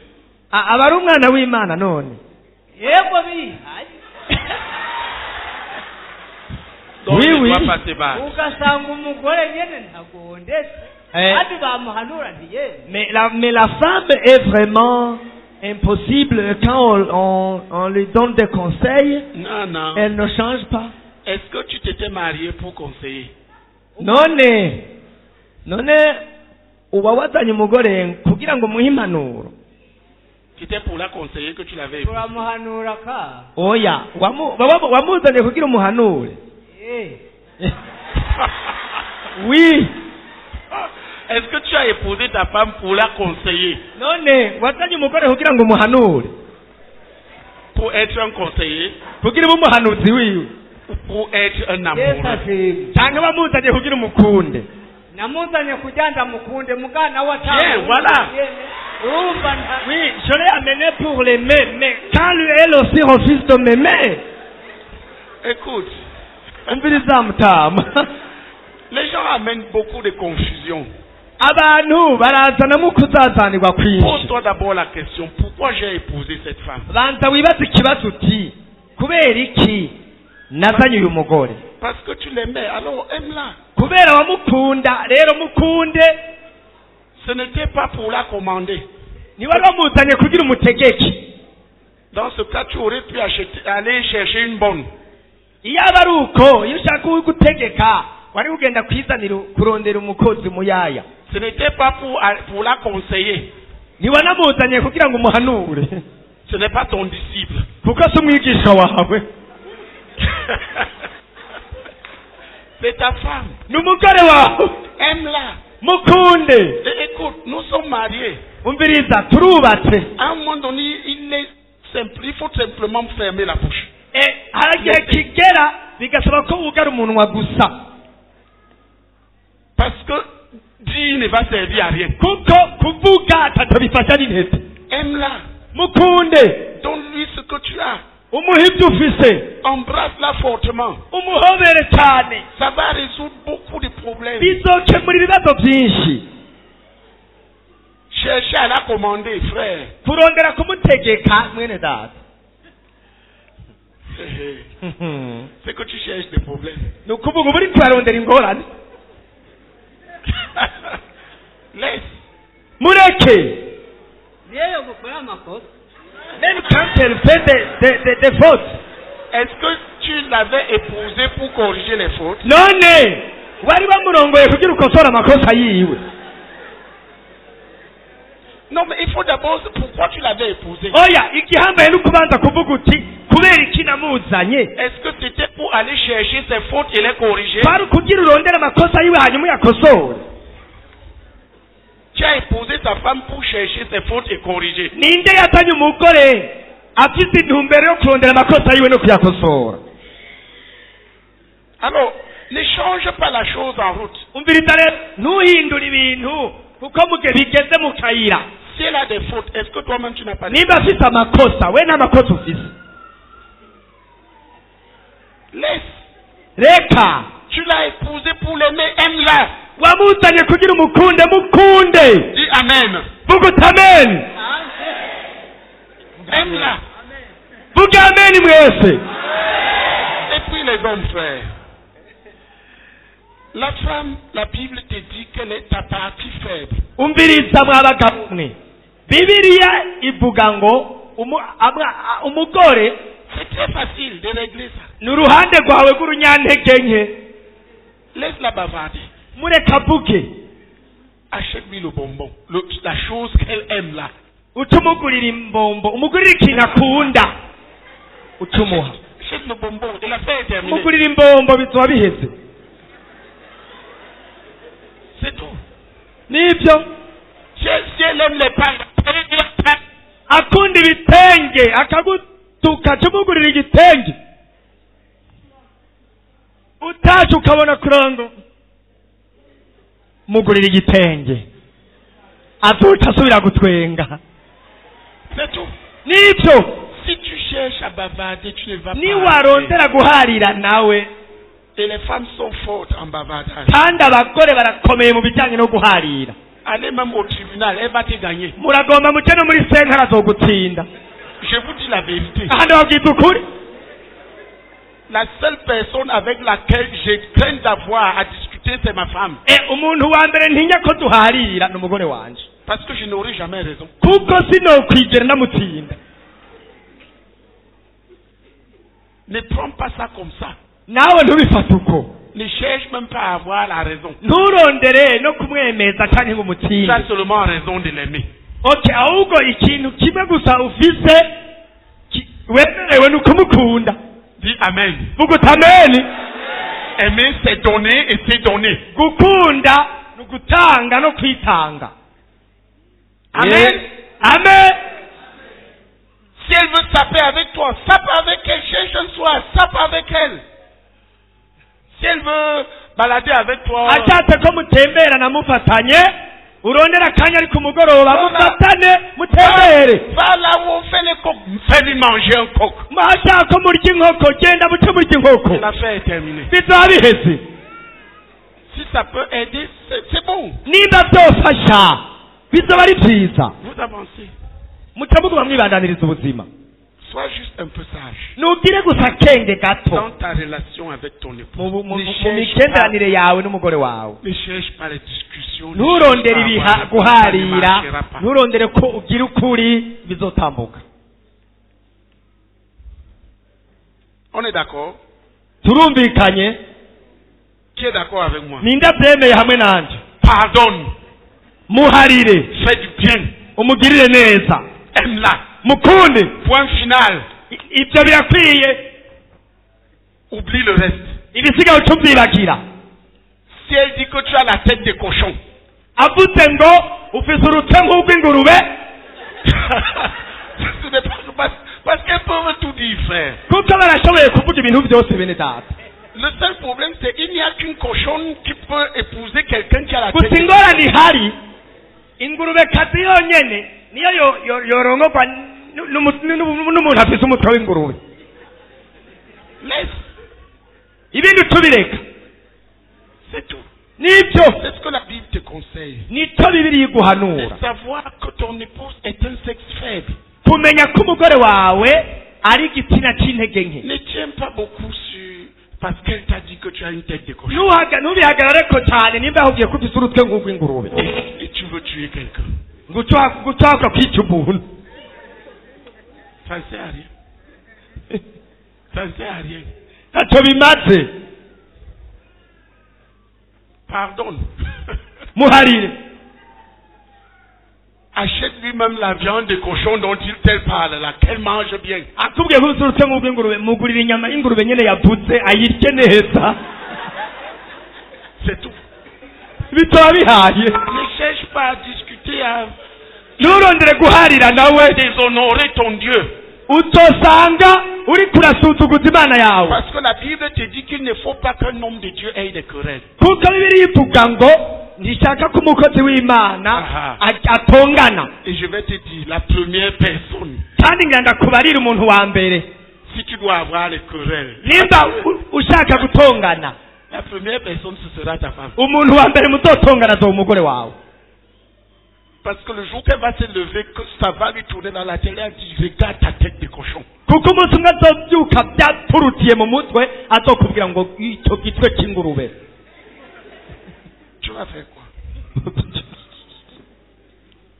aba ari umwana w'Imana none. yego bihaye Donc Oui, il ne oui. doit pas se battre. ugasanga umugore nyine ntagondetse kandi bamuhanura ntiyemwe. Mais la femme est vraiment impossible quand on lui donne des conseils, Non, non. elle ne change pas. Est-ce que tu t'étais marié pour conseiller? none uba wazanye umugore kugira ngo umuhe impanuro. C'était pour la conseiller que tu l'avais épousée. turamuhanura ka Oya, wamuzanye kugira umuhanure. Oui. Est-ce que tu as épousé ta femme pour la conseiller? none wazanye umugore kugira ngo umuhanure, Pour être un conseiller? kugira ube umuhanuzi wiwe, Ou pour être un yesu amoureux? ashimwe. cyangwa bamuzanye kugira umukunde. namuzanye kugira ndamukunde mugana wa Bien, voilà. urumva Oui, je l'ai amené pour l'aimer, mais quand elle aussi refuse de m'aimer, Écoute, umviriza mutama. les gens amènent beaucoup de confusion. Abantu barazanamo kuzazanirwa kwinshi. Pose-toi d'abord la question, pourquoi j'ai épousé cette femme? Banza wibaze ikibazo uti kubera iki nazanye uyu mugore? Parce que tu l'aimais, alors aime-la. Kubera wamukunda, rero mukunde. Ce n'était pas pour la commander. Niwari wamuzanye kugira umutegeki. Dans ce cas, tu aurais pu aller chercher une bonne. Iyo aba ari uko, iyo ushaka gutegeka, wari ugenda kwizanira kurondera umukozi muyaya. Ce n'était pas pour la conseiller. Niwanamuzanye kugira ngo umuhanure. Ce n'est pas ton disciple. Kuko si umwigisha wawe. C'est ta femme. Ni umugore wawe. Aime-la. Mukunde. Et écoute, nous sommes mariés. Umviriza, turubatse. À un moment donné, il faut simplement fermer la bouche. Haragiye kigera bigasaba ko wugara umunwa gusa. Parce que dire ne va servir à rien. Kuko kuvuga atabifasha n'intete. Aime-la. Mukunde. Donne-lui ce que tu as. Umuhe ibyo ufise. Embrasse-la fortement. Umuhobere cyane. Ça va résoudre beaucoup de problèmes. Bizokemura ibibazo byinshi. Cherchez à la commander, frère. Kurondera kumutegeka mwene data. C'est que tu cherches des problèmes. Nukuvuga uba uri kuharondera ingorane. Laisse. Mureke. yewe gukora amakosa. Même quand elle fait des fautes. Est-ce que tu l'avais épousée pour corriger les fautes? None wari bamurongoye kugira ukosora amakosa yiwe. Non, mais il faut d'abord, pourquoi tu l'avais épousée? Oya, igihambaye n'ukubanza kuvuga uti kubera iki namuzanye. Est-ce que c'était pour aller chercher ses fautes et les corriger? Kwari kugira urondera amakosa yiwe hanyuma uyakosore. Tu as épousé ta femme pour chercher ses fautes et corriger. Ninde yazanye umugore afite intumbero yo kurondera amakosa yiwe no kuyakosora? Alors, ne change pas la chose en route. Umviriza rero ntuhindure ibintu kuko muge bigeze mu kayira. Si elle a des fautes, est-ce que toi-même tu n'as pas des Niba afite amakosa we nta makosa ufise. Laisse. Reka. Tu l'as épousé pour l'aimer, aime-la. wamuzanye kugira umukunde mukunde. Dis Amen. Vuga uti amen. Aime-la. Vuga amen mwese. Et puis les hommes, frères. La femme, la Bible te dit qu'elle est ta partie faible. Umviriza mwabagabo mwe. Bibiliya ivuga ngo umugore C'est très facile de régler ça. n'uruhande rwawe rw'urunyantege nke. Laisse-la bavarder. Mureka avuge. Achète-lui le bonbon. La chose qu'elle aime là. Utumugurira imbombo, umugurira ikintu akunda. Utumuha. Achète le bonbon. Et l'affaire est terminée. Umugurira imbombo bizoba biheze. C'est tout. Nibyo. Si elle aime les pains, Akunda ibitenge, akagutuka tumugurira igitenge. Utaje ukabona kurongo. Mugurira igitenge. Azoca asubira gutwenga. c'est tout. Nibyo. Si tu cherches à bavarder, tu ne vas Ni pas. warondera guharira nawe. Et les femmes sont fortes en bavardage. Kandi abagore barakomeye mu bijyanye no guharira. Allez même au tribunal, elle va te gagner. Muragomba muce no muri sentare azogutsinda. Je vous dis la vérité. Ahandi babwita ukuri. La seule personne avec laquelle j'ai craint d'avoir à discuter, c'est ma femme. Umuntu wa mbere ntinya ko duharira n'umugore wanje. Parce que je n'aurai jamais raison. Kuko sinokwigera ndamutsinda. Ne prends pas ça comme ça. Nawe ntubifate uko. Ne cherche même pas à avoir la raison. Nturondere no kumwemeza canke ngo Tu umutsinde. as seulement raison de l'aimer. Okay, ahubwo ikintu kimwe gusa ufise wemerewe ni ukumukunda. Dis Amen. Vuga uti amen. Aimer, c'est donner et c'est donner. Gukunda ni ugutanga no kwitanga. Amen. Amen. Si elle veut saper avec toi, sape avec elle, cherche un soir, sape avec elle. Si elle veut balader avec toi, Ashatse ko mutemberana mufatanye urondera akanya ari ku mugoroba mufatane mutembere. va là où on fait les coques, fais-lui manger un coq. Ashaka ko murya inkoko genda muce murya inkoko. L'affaire est terminée. Bizoba biheze. Si ça peut aider, c'est bon. Niba byofasha bizoba ari byiza. Vous avancez. Muce muguma mwibandaniriza ubuzima. Sois juste un peu sage. Nugire gusa akenge gato Dans ta relation avec ton époux. mu migenderanire yawe n'umugore wawe. Ne cherche pas les discussions. Nturondere Ça ne guharira, marchera pas. nturondere ko ugira ukuri bizotambuka. On est d'accord? Turumvikanye? Qui est d'accord avec moi? Ninde abyemeye hamwe nanje? Pardonne. Muharire, Fais du bien. umugirire neza. Aime-la. Mukunde. Point final. Ibyo birakwiye. Oublie le reste. Ibisigaye ucubyibagira. Si elle dit que tu as la tête de cochon. Avuze ngo ufise urutwe nk'urw'ingurube. Ce n'est pas parce qu'elles peuvent tout dire, frère. Kuko barashoboye kuvuga ibintu byose bene data. Le seul problème, c'est qu'il n'y a qu'une cochonne qui peut épouser quelqu'un qui a la tête. Gusa ingorane ihari ingurube kazi yonyene niyo yorongorwa n'umuntu afise umutwe w'ingurube. Laisse. Ibindi tubireka. C'est tout. Nibyo. C'est ce que la Bible te conseille. Nicyo Bibiliya iguhanura. C'est savoir que ton épouse est un sexe faible. Kumenya ko umugore wawe ari igitsina cy'intege nke. Ne tiens pas beaucoup sur... Parce qu'elle t'a dit que tu as une tête de cochon. Ntubihagarare ko cyane nimba ahubwiye ko ufise urutwe nk'urw'ingurube. Et tu veux tuer quelqu'un. Gucaka kwica umuntu. Ça ne sert à rien. Ça ne sert à rien. Ntacyo bimaze. Pardonne. Muharire. Achète lui-même la viande de cochon dont il parle là, qu'elle mange bien. Akubwiye ko ufise urutwe nk'urw'ingurube mugurira inyama y'ingurube nyene yavuze ayirye neza. C'est tout. Bitoba bihaye. Ne cherche pas à discuter, à Nturondere guharira nawe. déshonorer ton Dieu. Utosanga uri kurasuzuguza Imana yawe. Parce que la Bible te dit qu'il ne faut pas qu'un homme de Dieu ait des querelles. Kuko Bibiliya ivuga ngo ntishaka ko umukozi w'Imana atongana. Et je vais te dire, la première personne, Kandi ngira ndakubarira umuntu wa mbere. si tu dois avoir les querelles, Nimba ushaka gutongana La première personne, ce sera ta femme. umuntu wa mbere muzotongana azoba umugore wawe. Parce que le jour qu'elle va se lever, que ça va lui tourner dans la tête, elle dit, regarde ta tête de cochon. kuko umunsi umwe azobyuka byaturutiye mu mutwe azokubwira ngo icyo gitwe cy'ingurube. Tu vas faire quoi?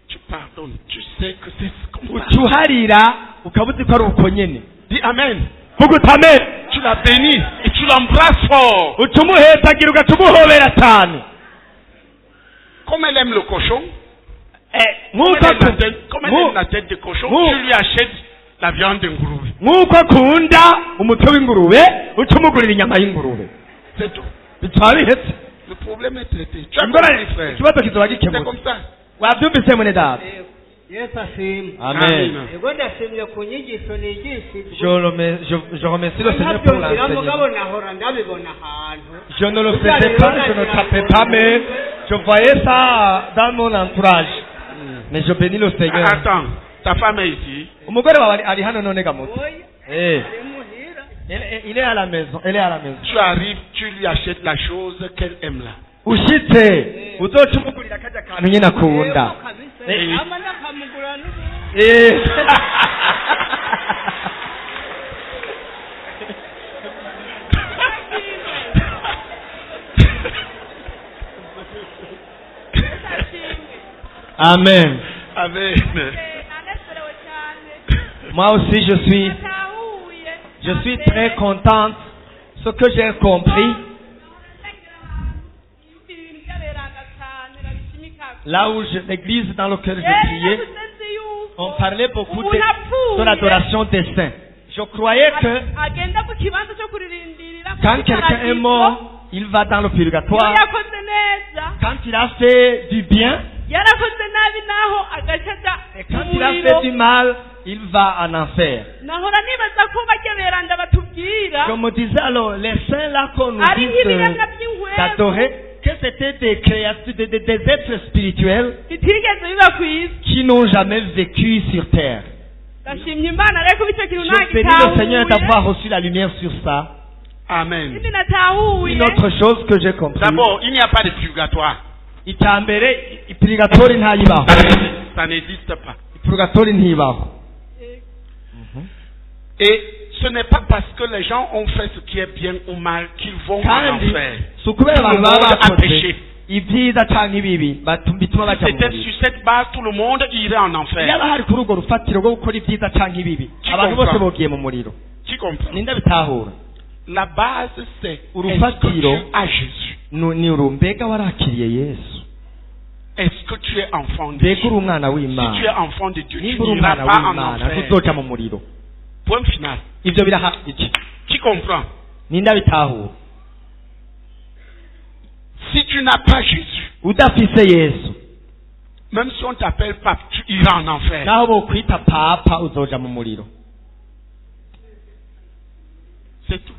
Tu pardonnes, tu sais que c'est comme ça. ucuharira ukaba uzi ko ari uko nyene. Dis Amen. vuga uti amen. Tu l'as béni et tu l'embrasses fort. ucumuhezagira ugacumuhobera cyane. Comme elle aime le cochon, nk'uko comme elle aime la tête de cochon, tu lui achètes la viande d'ingurube. nk'uko akunda umutwe w'ingurube ucumugurira inyama y'ingurube. C'est tout. bitwara bihetse. Le problème est traité. Tu as compris, frère. ikibazo kizoba C'est gikemutse. comme ça. wabyumvise mwene data. yesu ashimwe. amen. ego ndashimye ku nyigisho nigishijwe. Je remercie le Seigneur pour l'enseignement. mugabo nahora ndabibona ahantu. Je ne le faisais pas, je ne tapais pas, mais je voyais ça dans mon entourage. Mais je bénis le Seigneur. Attends, ta femme est ici. umugore wawe ari hano none gamuto. Oya. Il est à la maison. Elle est à la maison. Tu arrives, tu lui achètes la chose qu'elle aime là. ushitse uzocumugurira kajya kantu nyine akunda. ama nakamugura n'ubu. Amen. Amen. Moi aussi je suis très contente. Ce que j'ai compris, là où l'église dans laquelle je priais, on parlait beaucoup de l'adoration des saints. Je croyais que quand quelqu'un est mort, il va dans le purgatoire. Quand il a fait du bien, et quand il a fait du mal, il va en enfer. Je me disais alors, les saints là qu'on nous dit d'adorer, que c'était des créatures, des êtres spirituels qui n'ont jamais vécu sur terre. Je bénis le Seigneur d'avoir reçu la lumière sur ça. Amen. Une autre chose que j'ai compris. D'abord, il n'y a pas de purgatoire. Ça n'existe pas. Et ce n'est pas parce que les gens ont fait ce qui est bien ou mal qu'ils vont en enfer. Tout le monde a péché. Si c'était sur cette base, tout le monde irait en enfer. Qui comprend? La base, c'est est-ce que tu as Jésus? Est-ce que tu es enfant de Dieu? Si tu es enfant de Dieu, tu n'iras pas en enfer. Point final. Qui comprend? Si tu n'as pas Jésus, même si on t'appelle pape, tu iras en enfer. C'est tout.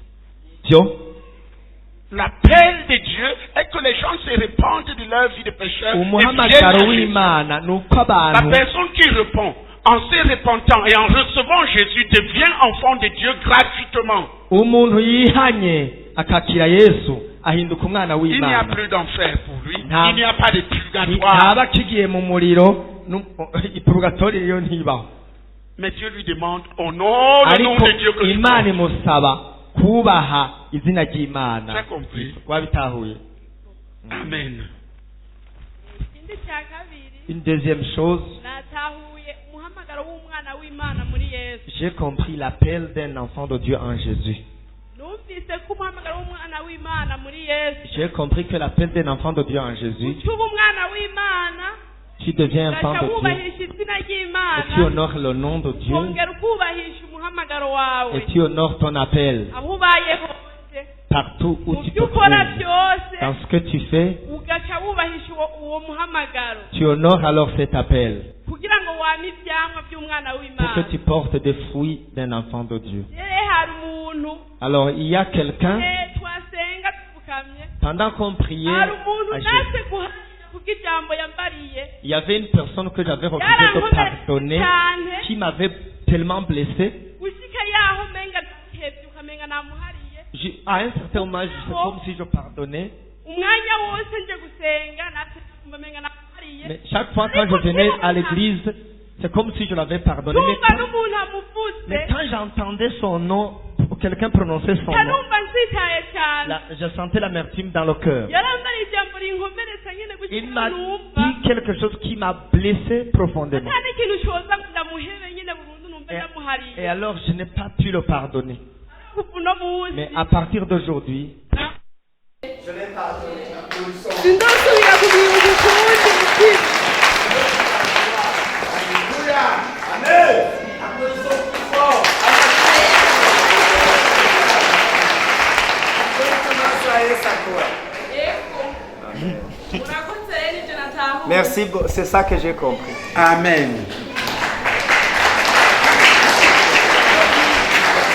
L'appel de Dieu est que les gens se répandent de leur vie de pécheur et viennent à Jésus. La personne qui répond en se repentant et en recevant Jésus devient enfant de Dieu gratuitement. Il n'y a plus d'enfer pour lui. Il n'y a pas de purgatoire. Mais Dieu lui demande au nom de Dieu que tu as compris? Amen. Une deuxième chose, j'ai compris l'appel d'un enfant de Dieu en Jésus. J'ai compris que l'appel d'un enfant de Dieu en Jésus, tu deviens enfant de Dieu et tu honores le nom de Dieu et tu honores ton appel partout où tu te trouves. Dans ce que tu fais, tu honores alors cet appel pour que tu portes des fruits d'un enfant de Dieu. Alors il y a quelqu'un, pendant qu'on priait à Jésus, il y avait une personne que j'avais refusé de pardonner qui m'avait tellement blessé. à un certain moment, c'est comme si je pardonnais. Mais chaque fois quand je venais à l'église, c'est comme si je l'avais pardonné. Mais quand j'entendais son nom, quelqu'un prononçait son nom, je sentais l'amertume dans le cœur. Il m'a dit quelque chose qui m'a blessé profondément. Et alors je n'ai pas pu le pardonner. Mais à partir d'aujourd'hui, je l'ai pardonné. Amen. Merci, c'est ça que j'ai compris. Amen.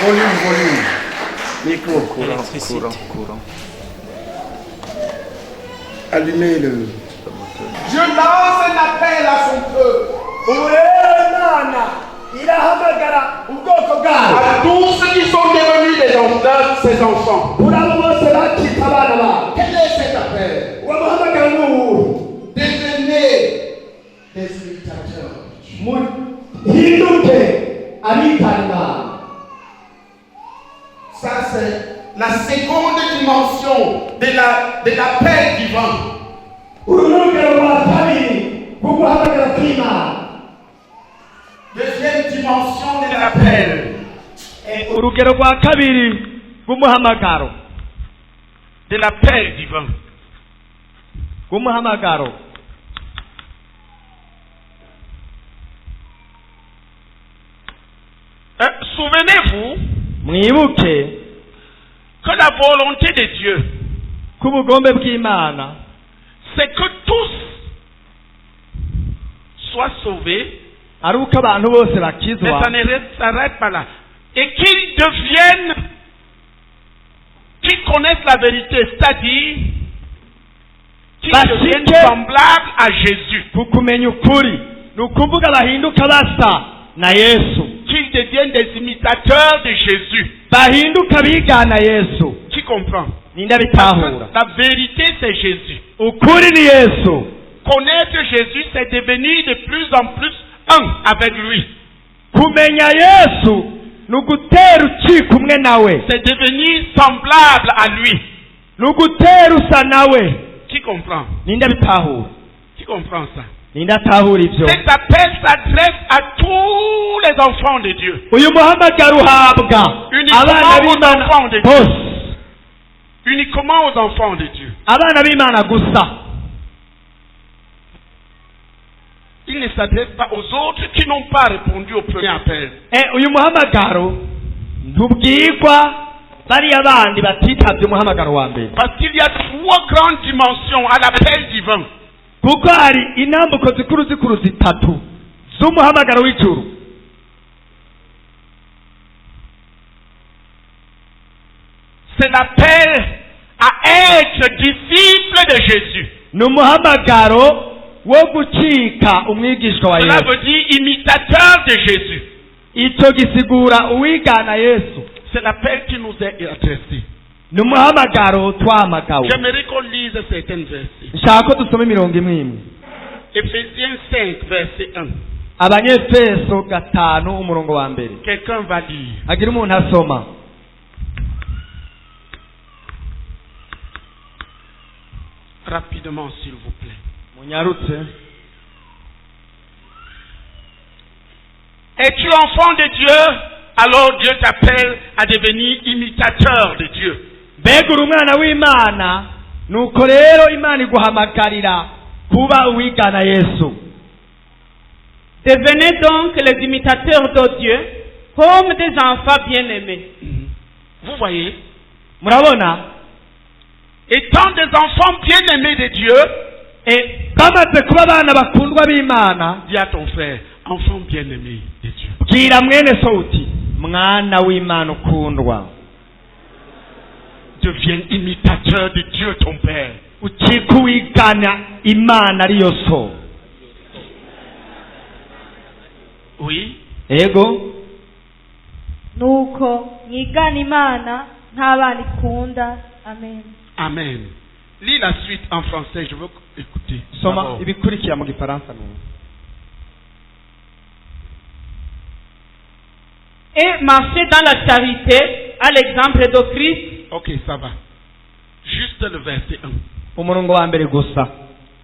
Volume. Micro. Courant. Allumez le. Je lance un appel à son peuple. À tous ceux qui sont devenus ses enfants. Quel est cet appel? Devenez des imitateurs. Ça, c'est la seconde dimension de l'appel divin. Deuxième dimension de l'appel. De l'appel divin. Souvenez-vous que la volonté de Dieu, c'est que tous soient sauvés, mais ça ne s'arrête pas là, et qu'ils deviennent, qu'ils connaissent la vérité, c'est-à-dire qu'ils deviennent semblables à Jésus. Qu'ils deviennent des imitateurs de Jésus. Qui comprend? La vérité, c'est Jésus. Connaître Jésus, c'est devenir de plus en plus un avec lui. C'est devenir semblable à lui. Qui comprend? Qui comprend ça? Cet appel s'adresse à tous les enfants de Dieu. Uniquement aux enfants de Dieu. Il ne s'adresse pas aux autres qui n'ont pas répondu au premier appel. Parce qu'il y a 3 grandes dimensions à l'appel divin. C'est l'appel à être disciple de Jésus. Cela veut dire imitateur de Jésus. C'est l'appel qui nous est adressé. J'aimerais qu'on lise certains versets. Ephésiens 5, verset 1. Quelqu'un va lire. Rapidement, s'il vous plaît. Es-tu enfant de Dieu? Alors Dieu t'appelle à devenir imitateur de Dieu. Devenez donc les imitateurs de Dieu comme des enfants bien-aimés. Vous voyez? Étant des enfants bien-aimés de Dieu, dis à ton frère, enfant bien-aimé de Dieu. Deviens imitateur de Dieu ton Père. Oui. Nuko mwigana Imana nta bana ikunda. Amen. Amen. Lis la suite en français, je veux écouter. Soma D'abord. ibikurikira mu gifaransa nu. Et marcher dans la charité à l'exemple de Christ. Ok, ça va. Juste le verset 1. Umurongo wa mbere gusa.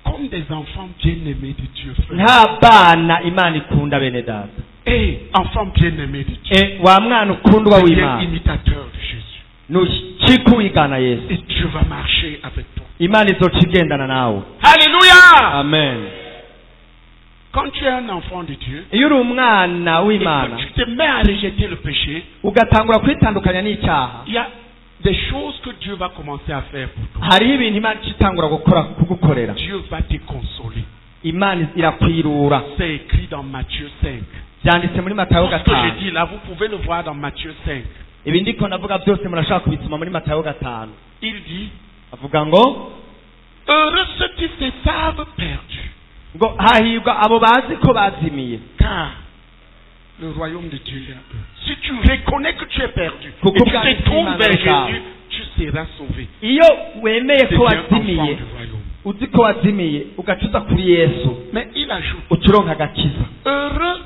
Comme des enfants bien-aimés de Dieu. Nta bana Imana ikunda bene data. Et enfants bien-aimés de Dieu. Wa mwana ukundwa Deviens w'Imana. imitateur de Jésus. Nushikuigana Yesu. Et Dieu va marcher avec toi. Imana izokigendana nawe. Alléluia! Amen. Quand tu es un enfant de Dieu, Iyo uri umwana et w'Imana que tu te mets à rejeter le péché, ugatangura kwitandukanya n'icyaha, il y a des choses que Dieu va commencer à faire pour toi. hariho ibintu Imana itangura gukora kugukorera. Dieu va te consoler. Imana irakwirura. C'est écrit dans Matthieu 5. Byanditse muri Matayo Tout ce que 5. je dis là, vous pouvez le voir dans Matthieu 5. Ibi ndiko navuga byose murashaka kubisoma muri Matayo 5. Il dit, Avuga ngo heureux ceux qui se savent perdus, ngo hahirwa abo bazi ko bazimiye. car le royaume de Dieu est à eux. Si tu reconnais que tu es perdu, et Kuko tu te bwanditse tournes Imana vers bwawe. Jésus, tu seras sauvé. Iyo wemeye ko Deviens enfant wazimiye, du royaume. uzi ko wazimiye ugacuza kuri Yesu, Mais il ajoute, ucuronka agakiza. heureux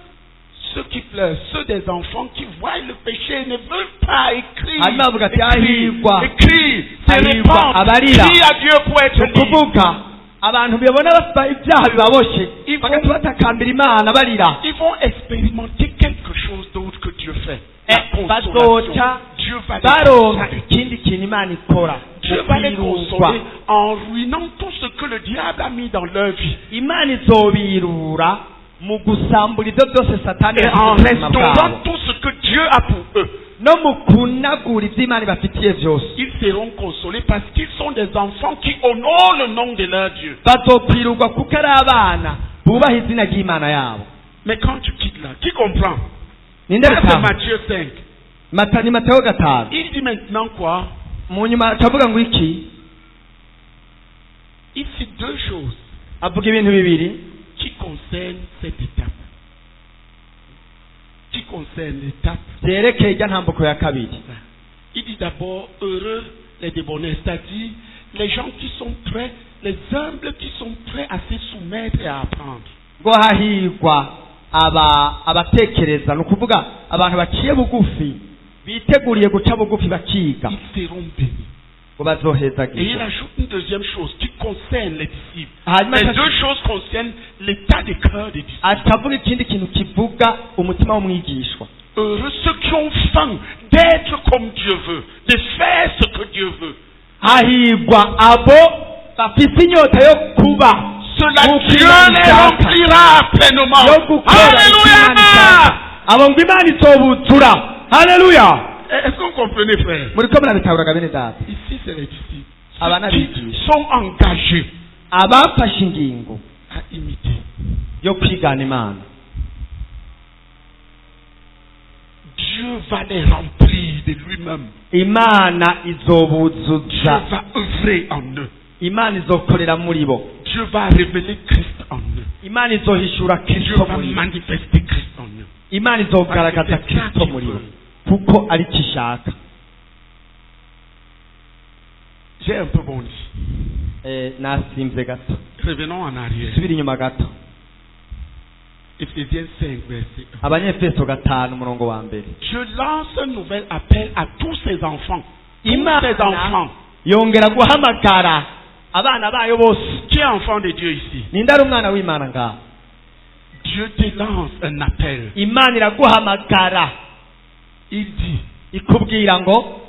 ceux qui pleurent, ceux des enfants qui voient le péché et ne veulent pas écrire. Hanyuma avuga ati Écrire, hahirwa écrire, se hahirwa répandre, abarira. crie à Dieu pour être libre. Ukuvuga abantu bibona bafite ibyaha bibaboshe Ils vont- bagahita batakambira Imana barira. Ils vont expérimenter quelque chose d'autre que Dieu fait. La consolation. Bazoca Dieu va les baronka consoler. ikindi kintu Imana ikora. Dieu va les Ukwirurwa. consoler en ruinant tout ce que le diable a mis dans leur vie. Imana izobirura mu gusambura ibyo byose Satani Et en yashyize mu buzima restaurant bwabo. tout ce que Dieu a pour eux. No mu kunagura ibyo Imana ibafitiye byose. Ils seront consolés parce qu'ils sont des enfants qui honorent le nom de leur Dieu. Bazokwirurwa kuko ari abana bubaha izina ry'Imana yabo. Mais quand tu quittes là, qui comprend? Ninde Ça, c'est bitanga? Matthieu 5. Ni Matayo 5. Il dit maintenant quoi? Mu nyuma akavuga ngo iki? Il cite deux choses Avuga ibintu bibiri qui concernent cette étape. Qui concernent l'étape. byerekeye ijya ntambuko ya kabiri. Il dit d'abord heureux les débonnaires, c'est-à-dire les gens qui sont prêts, les humbles qui sont prêts à se soumettre et à apprendre. Ngo hahirwa abatekereza, ni ukuvuga abantu baciye bugufi biteguriye guca bugufi bakiga Ils seront bénis. ngo bazoheza Et il giza. ajoute une deuxième chose qui concerne les disciples. Hanyuma Les deux choses concernent l'état de cœur des disciples. akavuga ikindi kintu kivuga umutima w'umwigishwa. Heureux ceux qui ont faim d'être comme Dieu veut, de faire ce que Dieu veut. Hahirwa abo bafite inyota yo kuba Cela nk'uko Dieu Imana les ishaka, remplira pleinement. yo gukora icyo Imana ishaka. Alléluia! Abo ngo Imana izobutura. Haleluya! Est-ce que vous comprenez, frère? Muriko murabitahuraga bene data. Ici, c'est les disciples. Abana Ceux qui bigisha. sont engagés Abafashe ingingo à imiter. yo kwigana Imana. Dieu va les remplir de lui-même. Imana Dieu izobuzuza. va œuvrer en eux. Imana izokorera muri bo. Dieu va révéler Christ en eux. Imana izohishura Dieu Kristo va muri bo. manifester Christ en eux. Imana izogaragaza Kristo muri bo kuko ari cyo ishaka. J'ai un peu bondi. Nasimvye gato. Revenons en arrière. Subira inyuma gato. Ephésiens 5, verset 1. Abanyefeso 5 umurongo wa mbere. Je lance un nouvel appel à tous ses enfants. Tous Imana ses enfants. yongera guhamagara abana bayo bose. Qui est enfant de Dieu ici? Ninde ari umwana w'Imana ngaha? Dieu te lance un appel. Imana iraguhamagara. Il dit, Ikubwira ngo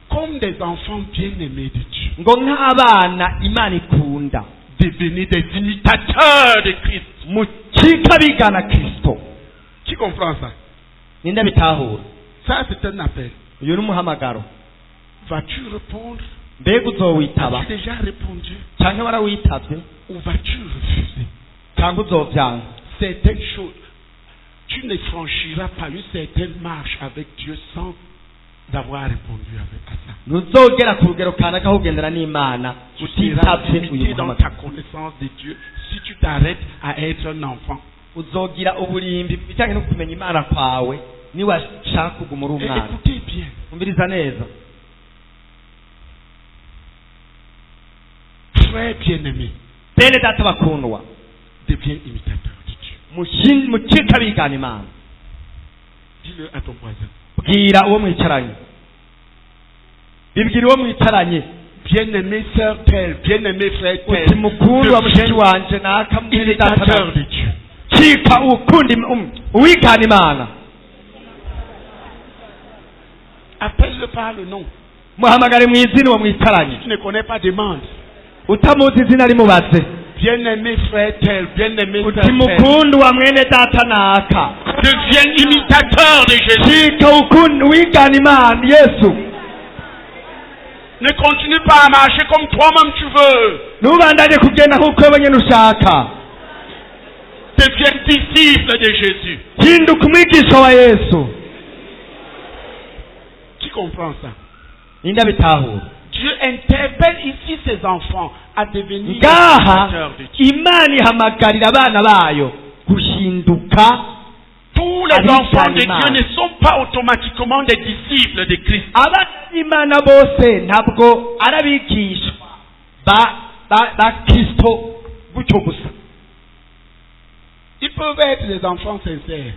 comme des enfants bien-aimés de Dieu, ngo nk'abana Imana ikunda devenez des imitateurs de Christ. mukika bigana Kristo. Qui comprend ça? Ninde bitahura? Ça, c'est un appel. Uyu ni umuhamagaro. Vas-tu répondre? Mbega uzowitaba As-tu déjà répondu? canke warawitavye Ou vas-tu refuser? canke uzovyanga? Certaines choses, tu ne franchiras pas une certaine marche avec Dieu sans avoir répondu à ça. ntuzogera ku rugero kanaka aho ugendera n'Imana Tu seras utitavye uyu limité dans ta muhamagaro. connaissance de Dieu si tu t'arrêtes à être un enfant. Uzogira uburimbi bijanye no kumenya Imana kwawe niwashaka kuguma uri Et umwana. écoutez bien, Umviriza neza. frères bien-aimés, bene data bakundwa, deviens imitateur de Dieu. mucika bigana Imana. Dis-le à ton voisin. Bwira uwo mwicaranye. Bibwira uwo mwicaranye. Bien-aimé sœur telle, bien-aimé frère tel, uti mukundwa mushiki wanje naka mwene data imitateur de Dieu. cika ukundi uwigana Imana. Appelle-le par le nom. Muhamagare mu izina uwo mwicaranye. Tu ne connais pas, demande. Utamuzi izina rimubaze. Bien-aimé frère tel, bien-aimé sœur uti telle, mukundwa mwene data naka deviens imitateur de Jésus. cika ukundi uwigana Imana Yesu. Ne continue pas à marcher comme toi-même tu veux. Ntubandanye kugenda nk'uko wewe nyene ushaka. Deviens disciple de Jésus. Hinduka umwigisha wa Yesu. Qui comprend ça? Ninda bitahura. Dieu interpelle ici ses enfants à devenir Ngaha imiteurs de Dieu. Imana ihamagarira abana bayo guhinduka. Tous les enfants de Dieu ne sont pas automatiquement des disciples de Christ. Abana b'Imana bose ntabwo arabigishwa ba Kristo gutyo gusa. Ils peuvent être des enfants sincères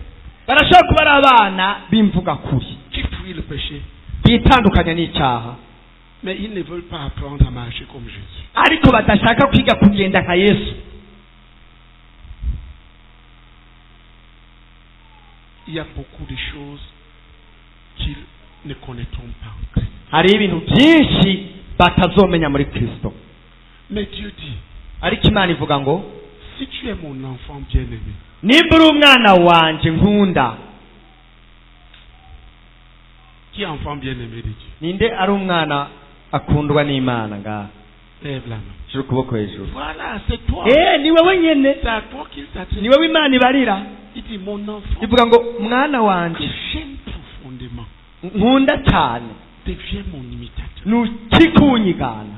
Barashobora kuba ari abana b'imvuga kuri qui fuient le péché, bitandukanya n'icyaha, mais ils ne veulent pas apprendre à marcher comme Jésus. ariko badashaka kwiga kugenda nka Yesu. Il y a beaucoup de choses qu'ils ne connaîtront pas en Christ. Hari ibintu byinshi batazomenya muri Kristo. Mais Dieu dit, Ariko Imana ivuga ngo si tu es mon enfant bien-aimé, nimba uri umwana wanje nkunda. qui est enfant bien-aimé de Dieu? Ninde ari umwana akundwa n'Imana ngaha? Lève la main. Shira ukuboko hejuru. Voilà, c'est toi. Ni wewe nyene. C'est à toi qu'il s'adresse. Ni wewe Imana ibarira. Il dit, mon enfant, Ivuga ngo mwana que wanje j'aime profondément, nkunda cyane, deviens mon imitateur. ntukikunyigana.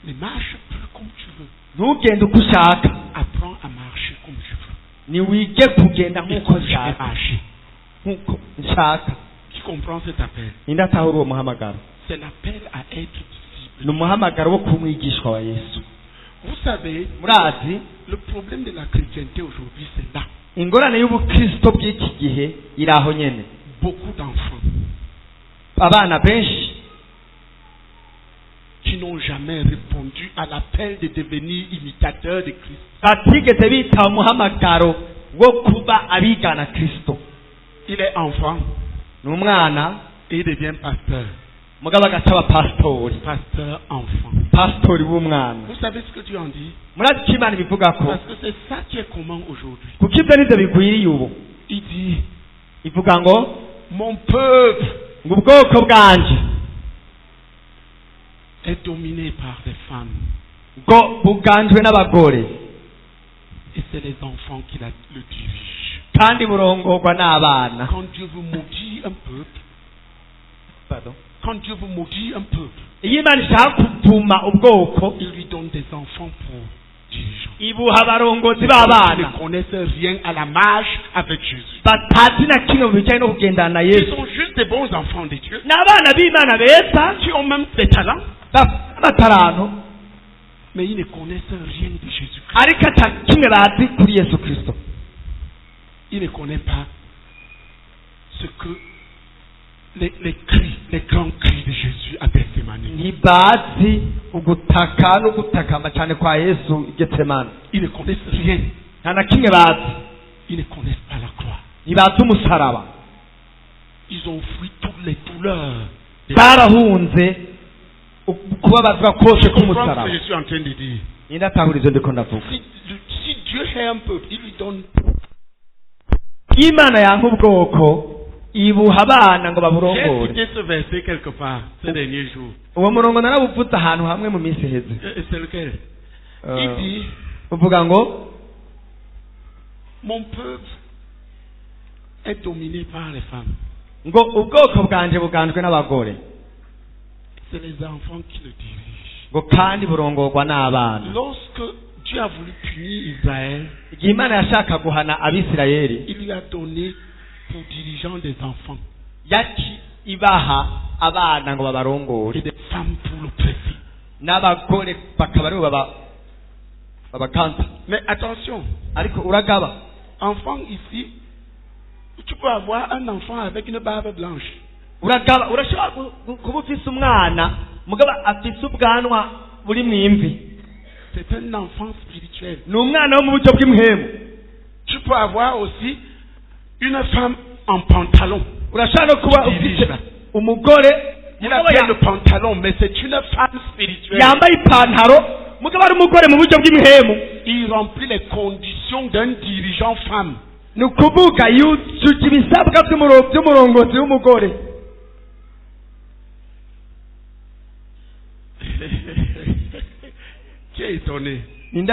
Ne marche plus comme tu veux. Ntugende uko ushaka, Apprends à marcher comme je veux. niwige kugenda Et nk'uko comme je vais nshaka. marcher. Nk'uko nshaka. Qui comprend cet appel? Ninde atahura uwo muhamagaro? C'est l'appel à être disciple. Ni umuhamagaro wo kuba umwigishwa wa Yesu. Vous savez, Murazi le problème de la chrétienté aujourd'hui, c'est là. ingorane y'ubukristo bw'iki gihe iri aho nyene. Beaucoup d'enfants Abana benshi qui n'ont jamais répondu à l'appel de devenir imitateurs de Christ. batigeze bita umuhamagaro wo kuba abigana Kristo. Il est enfant Ni umwana et il devient pasteur. mugabo agataba pastori. Pasteur enfant. Pastori w'umwana. Vous savez ce que Dieu en dit? Murazi icyo Imana ibivuga ko Parce que c'est ça qui est commun aujourd'hui. kuko ibyo nibyo bigwiriye ubu. Il dit, Ivuga ngo mon peuple ngo ubwoko bwanje est dominé par les femmes. ngo buganjwe n'abagore Et c'est les enfants qui le dirigent. kandi burongorwa n'abana. Quand Dieu veut maudire un peuple, quand Dieu veut maudire un peuple, iyo Imana ishaka kuvuma ubwoko il lui donne des enfants pour dirigeants. ibuha abarongozi Qui b'abana ne connaissent rien à la marche avec Jésus. batazi na kimwe mu bijyanye no kugendana na Ils Yesu. sont juste des bons enfants de Dieu. Ni abana b'Imana beza Qui ont même des talents. b'amatarano Mais ils ne connaissent rien de Jésus-Christ. ariko ata kimwe bazi kuri Yesu Kristo. Ils ne connaissent pas ce que les cris, les grands cris de Jésus à Gethsemane. Ntibazi ugutaka no gutakamba cyane kwa Yesu i Getsemani. Ils ne connaissent rien. Nta na kimwe bazi. Ils ne connaissent pas la croix. Ntibazi umusaraba. Ils ont fui toutes les douleurs. Barahunze kubabazwa kose Je comprends ce k'umusaraba. que je suis en train de dire. Ninde atahura ibyo ndiko ndavuga? Si Dieu est un peuple, il lui donne. Iyo Imana yanka ubwoko ibuha abana ngo J'ai baburongore. cité ce verset quelque part ces derniers jours. Uwo murongo narawuvutse ahantu hamwe mu minsi iheze. Et c'est lequel? Il dit, uvuga ngo mon peuple est dominé par les femmes. ngo ubwoko bwanje buganjwe n'abagore C'est les enfants qui le dirigent. ngo kandi burongorwa n'abana. Lorsque Dieu a voulu punir Israël, Igihe Imana yashaka guhana Abisirayeli il lui a donné pour dirigeants des enfants yaci ibaha abana ngo babarongore et des femmes pour l'oppresser. n'abagore bakaba aribo babakanta. Mais attention, ariko uragaba enfant ici, tu peux avoir un enfant avec une barbe blanche. uragaba urashobora kuba ufise umwana mugaba afise ubwanwa buri mwimvi. C'est un enfant spirituel. Ni umwana wo mu buryo bw'imhemu. Tu peux avoir aussi une femme en pantalon. urashobora no kuba ufise umugore Il a bien le pantalon, mais c'est une femme spirituelle. yambaye ipantaro mugaba ari umugore mu buryo bw'imhemu. Il remplit les conditions d'un dirigeant femme. ni ukuvuga yujuje ibisabwa by'umurongozi w'umugore. Qui est étonné? ninde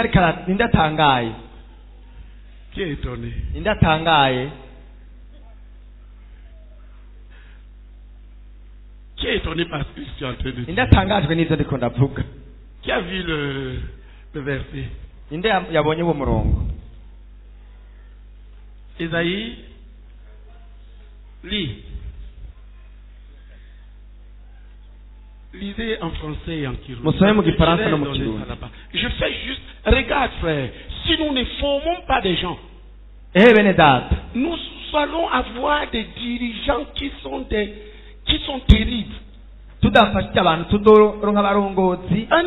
atangaye? Qui est étonné? ninde atangaye? Qui est étonné par ce que je suis en train de dire? ninde atangajwe n'ibyo ndiko ndavuga? Qui a vu le verset? ninde yabonye uwo murongo? Isaïe, lis. Lisez en français et en kirundi. Je fais juste, regarde frère, si nous ne formons pas des gens, nous allons avoir des dirigeants qui sont terribles. Un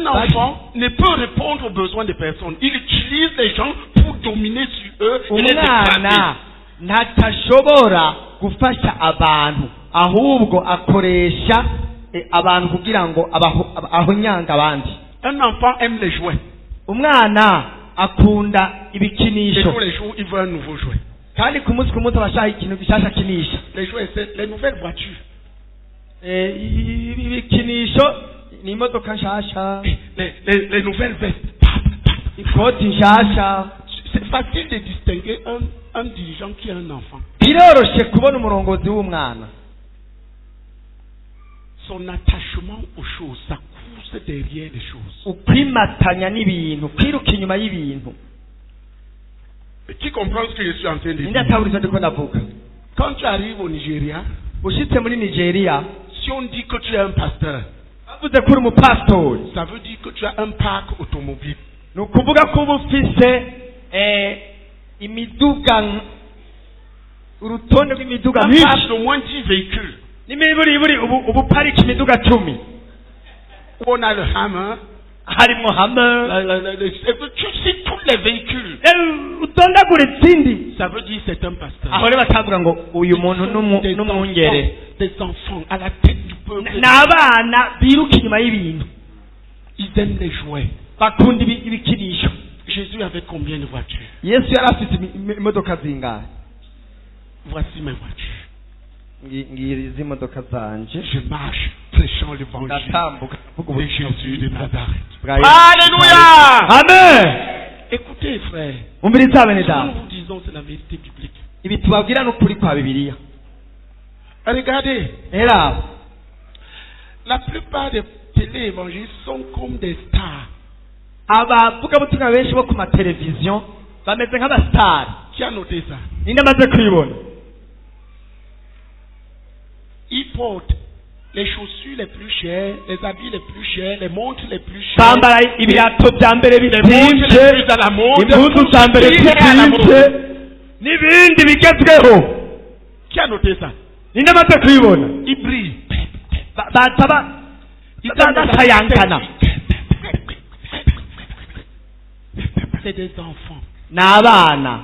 enfant ne peut répondre aux besoins des personnes. Il utilise les gens pour dominer sur eux et les écraser. ntashobora gufasha abantu ahubwo akoresha abantu kugira ngo ahonyanga abandi. Un enfant aime les jouets. umwana akunda ibikinisho. Et tous les jours il veut un nouveau jouet. kandi ku munsi abashaka ikintu gishasha akinisha. Les jouets, c'est les nouvelles voitures. ibikinisho ni imodoka nshasha. Les nouvelles vestes. ikoti nshasha. C'est facile de distinguer un dirigeant qui a un enfant. biroroshe kubona umurongozi w'umwana. Son attachement aux choses, sa course derrière les choses. ukwimatanya n'ibintu, kwiruka inyuma y'ibintu. Qui comprend ce que je suis en train de dire? ninde atahuriza ndiko ndavuga? Quand tu arrives au Nigeria, ushitse muri Nigeria, si on dit que tu es un pasteur, bavuze ko uri umupastori, ça veut dire que tu as un parc automobile. ni ukuvuga ko uba ufise imiduga, urutonde rw'imiduga Un myinshi. parc d'au moins 10 véhicules. n'imiburi ubu pariki imiduga 10. On a le Hammer. harimo Hammer. Tu cites tous les véhicules. utondagura izindi. Ça veut dire c'est un pasteur. aho rero batavuga ngo uyu muntu n'umwungere. Des enfants à la tête du peuple. n'abana biruka inyuma y'ibintu. Ils aiment les jouets. bakunda ibikinisho. Jésus avait combien de voitures? Yesu yari afite imodoka zingahe? Voici mes voitures. ngirizi imodoka zanje. Je marche prêchant l'évangile de Jésus de Nazareth. Alléluia. Amen. Écoutez frère, umviriza bene da. nous vous disons c'est la vérité biblique. ibi tubabwira n'ukuri kwa Bibiliya. Regardez, era la plupart des téléévangiles sont comme des stars. abavugabutumwa benshi bo ku mateleviziyo bameze nk'abasitari. Qui a noté ça? ninde amaze kuyibona? Ils portent les chaussures les plus chères, les habits les plus chers, les montres les plus chères, bambara ibirato bya mbere les montres les bizinze, plus à la mode, impuzu za mbere bizinze n'ibindi bigezweho. Qui a noté ça? ninde amaze kuyibona? Ils brillent. batayangana. C'est des enfants. n'abana.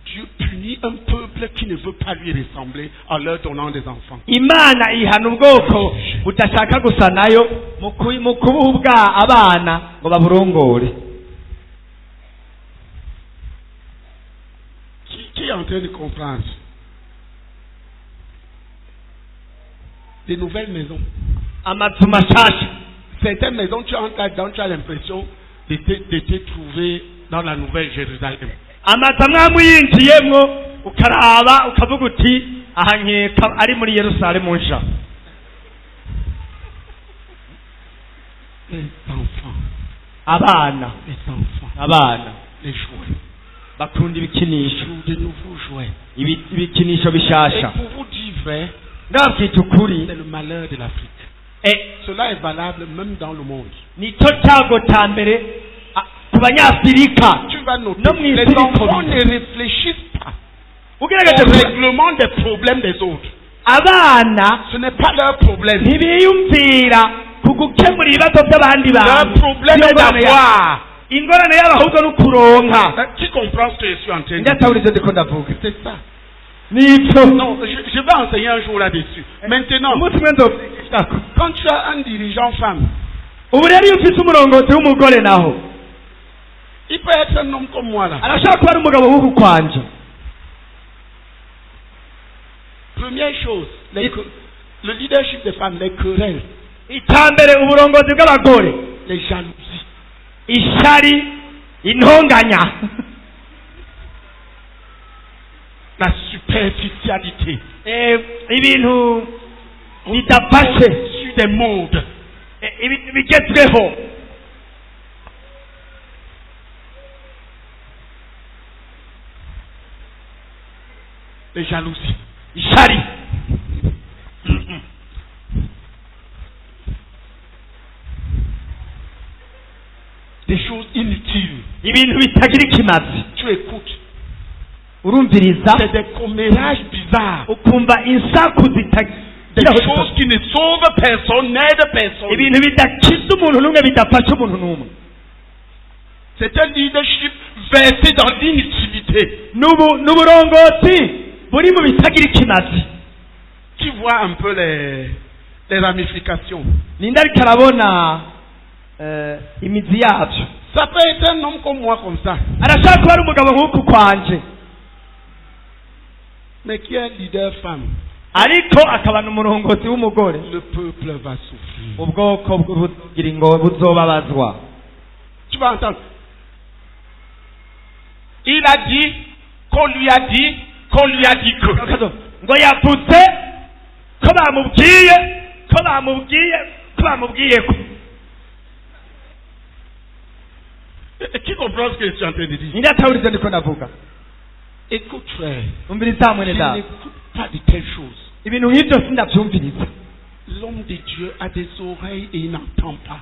Dieu punit un peuple qui ne veut pas lui ressembler en leur donnant des enfants. Imana ihana ubwoko budashaka gusa nayo mu kubuha abana ngo baburongore. Qui est en train de comprendre? Des nouvelles maisons. amazu mashasha. Certaines maisons, tu entres là-dedans, tu as l'impression de te trouver dans la nouvelle Jérusalem. amazu amwe amuyinjiyemwo ukaraba ukavuga uti aha nkeka ari muri Yerusalemu nsha. Les enfants. abana. Les enfants. abana Les jouets. bakunda ibikinisho. De nouveaux jouets. ibikinisho Et bishasha. pour vous dire vrai, ndabwita ukuri, c'est le malheur de l'Afrique. Cela est valable même dans le monde. nicyo cyago cya mbere ku banyafurika Tu vas noter, no mu les isi enfants ne bikomeye réfléchissent pas ugerageze au règlement des problèmes des autres. abana Ce n'est pas leur problème. ntibiyumvira ku gukemura ibibazo by'abandi Leur bantu problème est d'avoir. ingorane y'abahubwo no kuronka Qui comprend ce que je suis en train de dire? ndatahuriza ndiko ndavuga C'est ça. nicyo Non, je vais enseigner un jour là-dessus. Maintenant, umunsi umwe nzobigishako quand tu as un dirigeant femme, ubu rero iyo ufite umurongozi w'umugore naho il peut être un homme comme moi là. arashobora kuba ari umugabo w'uku kwanje Première chose, le leadership des femmes, les querelles, icambere uburongozi bw'abagore les jalousies, ishari intonganya la superficialité, ibintu bidafashe sur des modes, ibintu bigezweho les jalousies. ishari Des choses inutiles. ibintu bitagira ikimazi Tu écoutes. urumviriza C'est des commérages bizarres. ukumva insaku Des zitagira choses qui ne sauvent personne, n'aident personne. ibintu bidakiza umuntu n'umwe bidafasha umuntu n'umwe C'est un leadership versé dans l'inutilité. n'uburongozi buri mu bitagira ikimazi Qui voit un peu les ramifications. ninde ariko arabona imizi yabyo Ça peut être un homme comme moi comme ça, arashaka kuba ari umugabo nk'uku kwanje mais qui est leader femme. ariko akabana umurongozi w'umugore Le peuple va souffrir. ubwoko bugira ngo buzobabazwa Tu vas entendre. Il a dit qu'on lui a dit qu'on lui a dit que. ngo yavuze ko bamubwiye ko bamubwiye ko bamubwiye ko Qui comprend ce que je suis en train de dire? ninde atahuriza ndiko ndavuga Écoute frère, umviriza je mwene data n'écoute pas de telles choses. ibintu nk'ibyo sindabyumviriza L'homme de Dieu a des oreilles et il n'entend pas.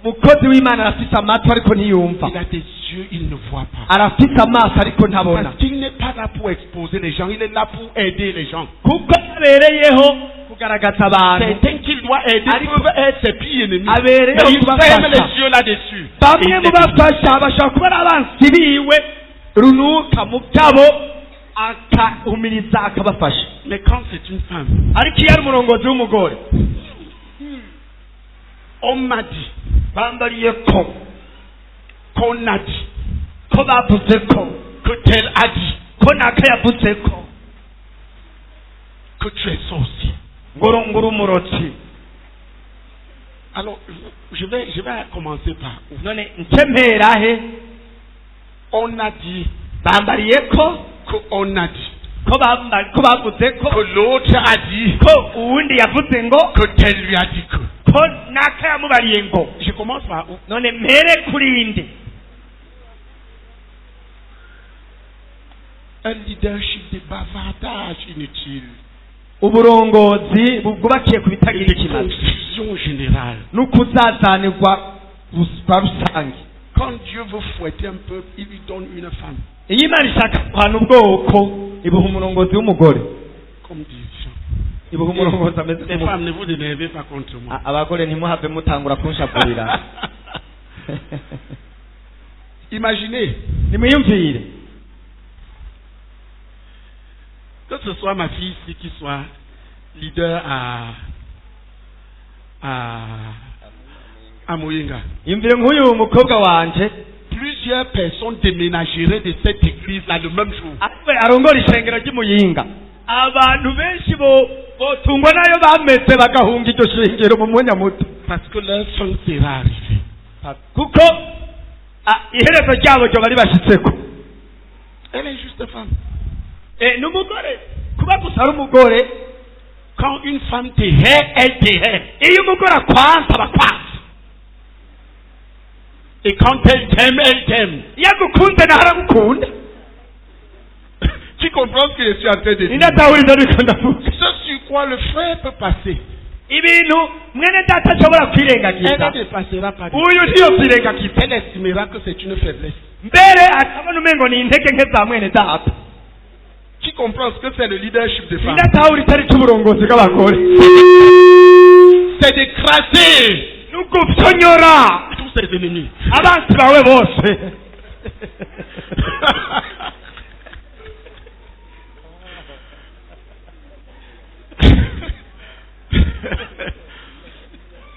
umukozi w'imana arafise amatwi ariko ntiyumva Il a des yeux, il ne voit pas. arafise amaso ariko ntabona Parce qu'il n'est pas là pour exposer les gens, il est là pour aider les gens. kuko abereyeho kugaragaza abantu Certains qu'il doit aider peuvent être ses pires ennemis. Mais abereyeho il ferme kubafasha les yeux là-dessus. bamwe Et mu bafasha bashobora kuba ari abansi biwe runuka mu byabo akahumiriza akabafasha Mais quand c'est une femme, ariko iyo ari umurongozi w'umugore on m'a dit, bambariye ko qu'on a dit, ko bavuze ko que tel a dit, ko naka yavuze ko que tu es sorcier. nguru umurotsi Alors, je vais commencer par où? none mpera he On a dit, bambariye ko qu'on a dit, ko bavuze ko que l'autre a dit, ko uwundi yavuze ngo que tel lui a dit que. ko naka yamubariye ngo Je commence par où? none mpere kuri inde Un leadership de bavardage inutile. uburongozi bwubakiye ku Et bitagira de ikimazi confusion générale. n'ukuzazanirwa kwa rusange Quand Dieu veut fouetter un peuple, il lui donne une femme iyo imana ishaka guhana ubwoko ibuha umurongozi w'umugore comme dirigeant. ibuha umurongozi ameze Les nk'umugore femmes, ne vous énervez pas contre moi. abagore ntimuhave mutangura kunshakurira Imaginez nimwiyumvire que ce soit ma fille ici qui soit leader à Moyinga. yumvire nk'uyu mukobwa wanje Plusieurs personnes déménageraient de cette église-là le même jour. arongora ishengero ry'imuyinga abantu benshi botungwa nayo bameze bagahunga iryo shengero mu mwanya muto Parce que leur fin sera arrivée. kuko iherezo ryabo ryo bari bashyitseko Elle est juste femme. n'umugore kuba gusa ari umugore Quand une femme te hait, elle te hait. iyo umugore akwanza bakwanza Et quand elle t'aime, elle t'aime. iyo agukunze nawe aragukunda Tu comprends ce que je suis en train de dire? inatahuriza ariko ndavuga Ce sur quoi le frère peut passer. ibintu mwene data ashobora kwirengagiza Elle ne dépassera pas. uyu ntiyovyirengagiza Elle estimera que c'est une faiblesse. mbere akabona umengo ni intege nke za mwene data. Qui comprend ce que c'est le leadership des femmes? indatahura itari cy'uburongozi bw'abagore C'est d'écraser n'ugupfonyora tous ses ennemis. abansi bawe bose.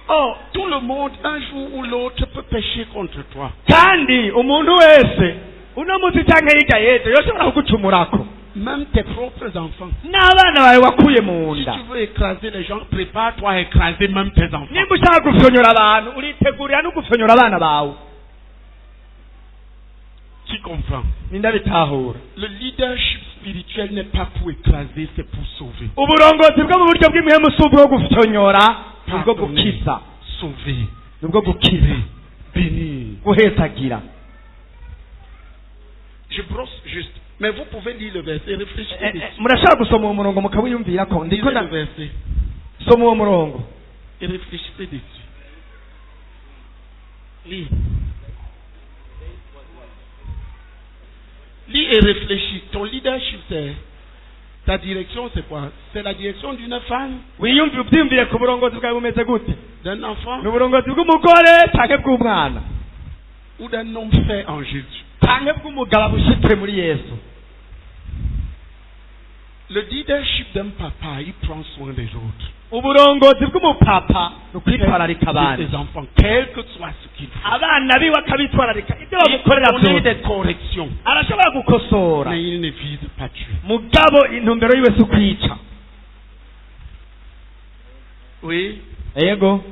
Oh, tout le monde, un jour ou l'autre, peut pécher contre toi. kandi umuntu wese uno munsi canke hirya y'ejo yoshobora kugucumurako. Même tes propres enfants. n'abana bawe wakuye mu Si nda. tu veux écraser les gens, prépare-toi à écraser même tes enfants. nimba ushaka gufyonyora abantu uritegurira no gufyonyora abana bawe. Tu comprends? nindabitahura. Le leadership spirituel n'est pas pour écraser, c'est pour sauver. uburongozi bwo mu buryo bw'imihemu si ubwo gufyonyora ni ubwo gukiza. Sauver, ni ubwo gukiza bénir. guhetagira. Je brosse juste. Mais vous pouvez lire le verset, réfléchissez dessus. murashaka gusoma uwo murongo mukawiyumvirako ndiko Lisez na le verset soma uwo murongo. et réfléchissez dessus. Lis. Lis et réfléchis. Ton leadership, c'est... Ta direction, c'est quoi? C'est la direction d'une femme, ubyiyumvire ku burongozi bwawe bumeze gute? d'un enfant ni uburongozi bw'umugore canke bw'umwana ou d'un homme fait en Jésus. canke bw'umugabo bushitse muri Yesu? Le leadership d'un papa, il prend soin des autres. uburongozi bw'umupapa ni ukwitwararika De abana. ses enfants, quel que soit ce qu'ils font. abana biwe akabitwararika ibyo Il bamukorera connaît byose des corrections, arashobora gukosora, mais il ne vise pas Dieu. mugabo intumbero yiwe si ukwica. Oui. yego.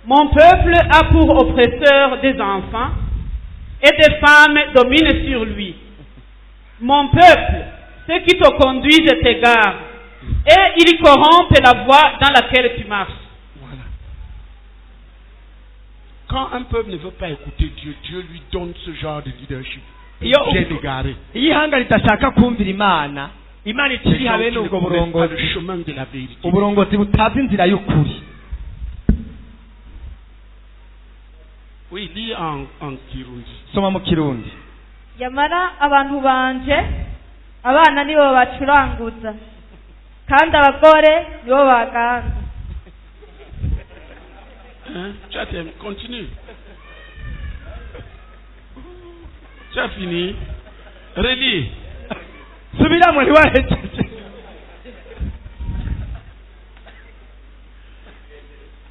Mon peuple a pour oppresseur des enfants et des femmes dominent sur lui. Mon peuple, ceux qui te conduisent t'égarent et ils corrompent la voie dans laquelle tu marches. Voilà. Quand un peuple ne veut pas écouter Dieu, Dieu lui donne ce genre de leadership. Iyo Bien égaré. iyo ihanga ridashaka kumvira imana, imana Les ikiri gens habe qui ne n'ubwo connaissent pas le burongozi, chemin de la vérité. uburongozi butazi inzira y'ukuri. Oui, lis en Kirundi. soma mu Kirundi. yamara abantu banje abana nibo bacuranguza kandi abagore nibo baganza. Hein? Tu as terminé. Continue. Tu as fini. Relis. subiramo ntiwahejeje.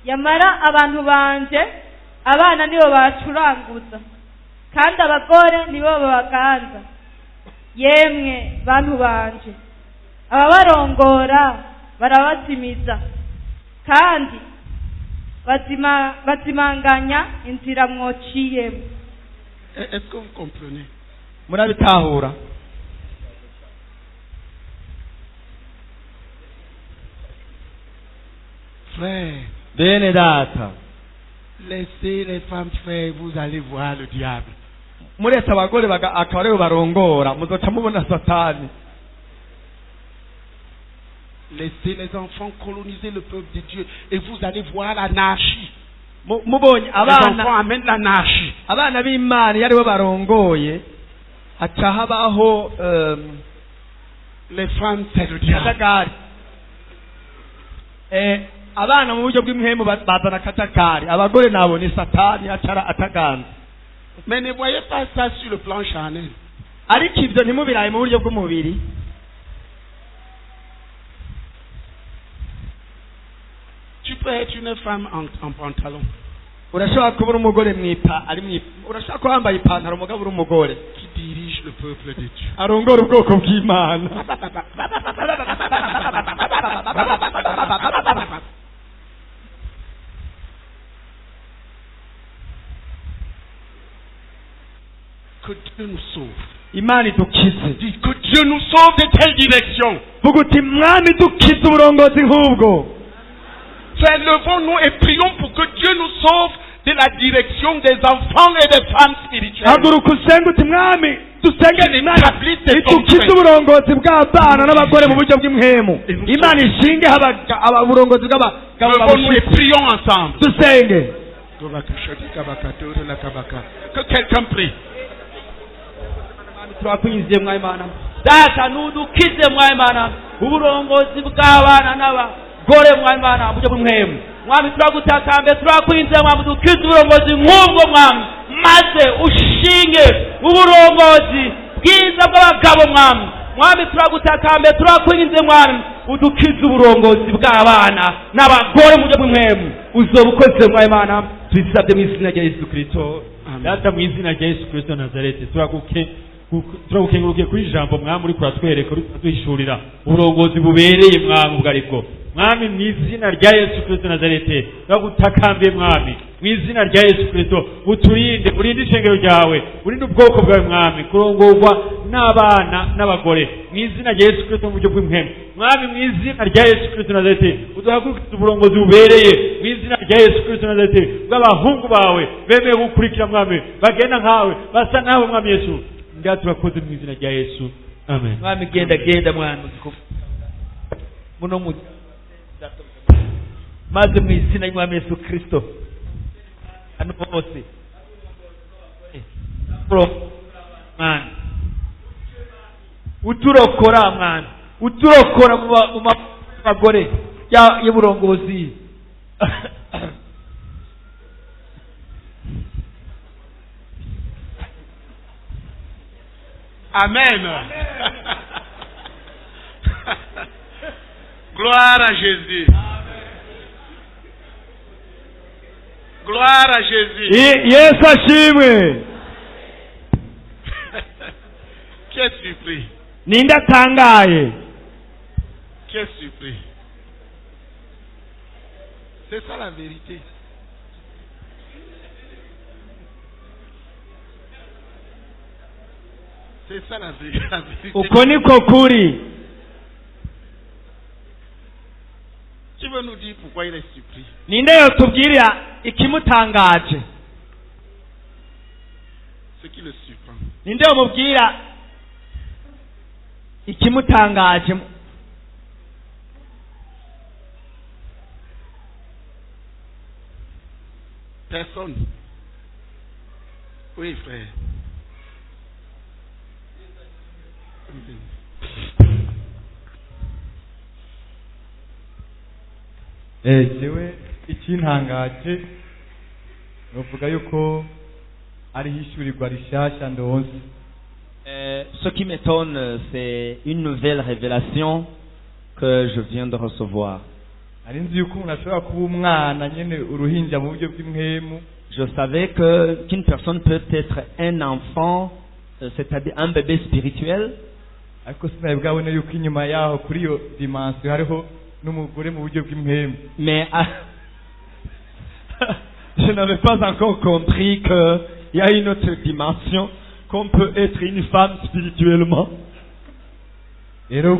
yamara abantu banje abana nibo bacuranguza kandi abagore nibo babaganza. yemwe bantu banje ababarongora barabazimiza kandi bazimanganya inzira mwociyemo. Est-ce que vous comprenez? murabitahura? Frère, bene data, laissez les femmes faire, vous allez voir le diable. muretse abagore akaba aribo barongora muzoca mubona satani. Laissez les enfants coloniser le peuple de Dieu et vous allez voir l'anarchie. mubonye Les enfants abana amènent l'anarchie. abana b'Imana iyo aribo barongoye haca habaho Les femmes, c'est le diable. akajagari. abana mu buryo bw'imihemu bazana akajagari, abagore nabo ni satani acara ataganza. Mais ne voyez pas ça sur le plan charnel. ariko ibyo ntimubiraye mu buryo bw'umubiri. Tu peux être une femme en pantalon urashobora kuba uri umugore urashobora kuba wambaye ipantaro umugabo uri umugore qui dirige le peuple de Dieu. arongora ubwoko bw'Imana. Que Dieu nous sauve. Imana idukize. Dis que Dieu nous sauve de telle direction. vuga uti mwami dukize uburongozi nk'ubwo. Frère, levons-nous et prions pour que Dieu nous sauve de la direction des enfants et des femmes spirituelles. haguruka usenge uti mwami dusenge Imana idukize uburongozi y'uburongozi bw'abana n'abagore mu buryo bw'imwemu. Imana ishinge uburongozi bw'abagabo. Nous prions ensemble. Dusenge. Que quelqu'un prie. turakwinjiye mwa Imana data nudukize mwa Imana uburongozi bw'abana n'abagore mwa Imana mu buryo bw'imwemu. Mwami turagutakambye turakwinjiye mwami dukize uburongozi nk'ubwo mwami maze ushinge uburongozi bwiza bw'abagabo mwami turagutakambye turakwinjiye mwami udukize uburongozi bw'abana n'abagore mu buryo bw'imwemu. Uzobukoze mwa Imana twisabye mu izina rya Yesu Kristo. Data mu izina rya Yesu Kristo Nazareti turagukengurukiye kuri ijambo mwami uri kuratwereka uri kuduhishurira uburongozi bubereye mwami ubwo aribwo. Mwami mu izina rya Yesu Kristo Nazareti turagutakambiye mwami mu izina rya Yesu Kristo uturinde urinde ishengero ryawe urinde ubwoko bwawe mwami kurongorwa n'abana n'abagore mu izina rya Yesu Kristo mu buryo bw'imwemu. Mwami mu izina rya Yesu Kristo Nazareti uduhagurukize uburongozi bubereye mu izina rya Yesu Kristo Nazareti bw'abahungu bawe bemeye gukurikira mwami bagenda nkawe basa nawe mwami Yesu nga turakoze mu izina rya Yesu amen. Mwami genda mwami muno mu maze mu izina ry'Umwami Yesu Kristo hano hose mwami uturokora mwami uturokora mu bagore y'uburongozi Amen. Gloire à Jésus. Gloire à Jésus. Yesu ashimwe. Qui est surpris? Ninde atangaye? Qui est surpris? C'est ça la vérité. C'est ça la vérité. Uko niko kuri. Tu veux nous dire pourquoi il est surpris? Ninde yotubwirira ikimutangaje? Ce qui le surprend. Ninde yomubwira ikimutangaje? Personne. Oui, frère. Jewe ikintangaje novuga yuko ari hishurirwa rishasha ndonse. Ce qui m'étonne, c'est une nouvelle révélation que je viens de recevoir. Ari nzi yuko umuntu ashobora kuba umwana nyene uruhinja mu buryo bw'imwemu. Je savais qu'une personne peut être un enfant, c'est-à-dire un bébé spirituel. Ariko sinari bwabone yuko inyuma yaho kuri iyo dimension hariho n'umugore mu buryo bw'imwemu. Mais je n'avais pas encore compris qu'il y a une autre dimension, qu'on peut être une femme spirituellement. Rero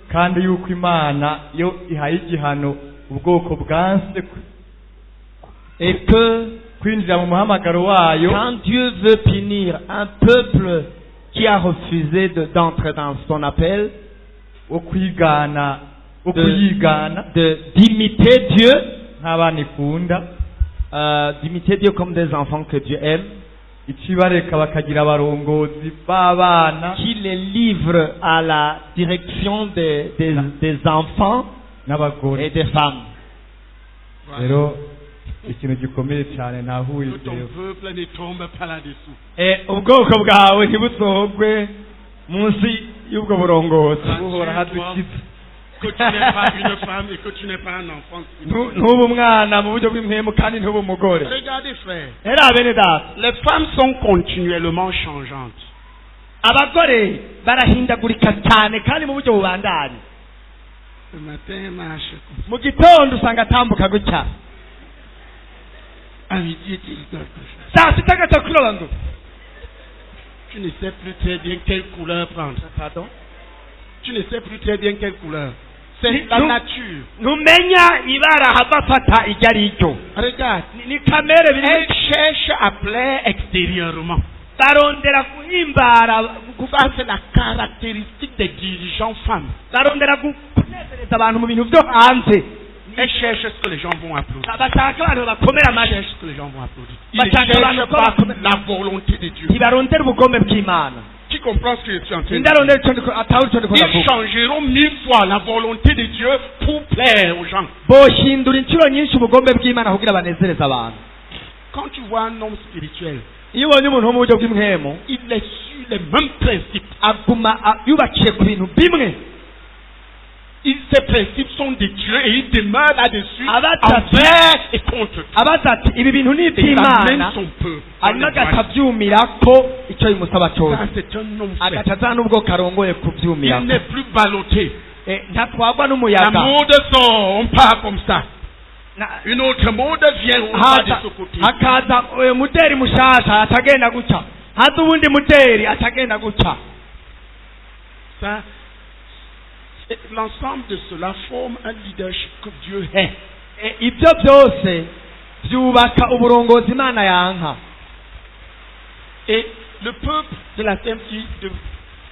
kandi yuko Imana yo ihaye igihano ubwoko bwanse et que kwinjira mu muhamagaro wayo, quand Dieu veut punir un peuple qui a refusé d'entrer dans son appel, d'imiter Dieu, d'imiter Dieu comme des enfants que Dieu aime, qui les livre à la direction des enfants et des femmes. Voilà. Ikintu gikomeye cyane nahuye que ton peuple ne tombe pas là-dessous. Ubwoko bwawe ntibusohogwe munsi y'ubwo burongozi. Que tu n'es pas une femme et que tu n'es pas un enfant. Ntuba umwana mu buryo bw'impemu kandi ntuba umugore. Regardez frère. Bene data. Les femmes sont continuellement changeantes. Abagore barahindagurika cyane kandi mu buryo bubandanye. Le matin marche. Mu gitondo usanga atambuka gutya. Tu ne sais plus très bien quelle couleur prendre. Pardon? Tu ne sais plus très bien quelle couleur. C'est la nature. Regarde. Elle cherche à plaire extérieurement. Ça, c'est la caractéristique des dirigeants femmes. Elles cherchent ce que les gens vont applaudir. Elles cherchent ce que les gens vont applaudir. Ils ne cherchent pas la volonté de Dieu. Qui comprend ce que je suis en train de dire? Ils changeront 1000 fois la volonté de Dieu pour plaire aux gens. Quand tu vois un homme spirituel, il est sur les mêmes principes. Ces principes sont de Dieu et il demeure là-dessus envers et contre. Et il amène son peuple. Ça, c'est un homme fait. Il n'est plus ballotté. La mode sort, on part comme ça. Une autre mode vient, on va de ce côté. Ça, l'ensemble de cela forme un leadership que Dieu est. Et le peuple de la Sainte-Île,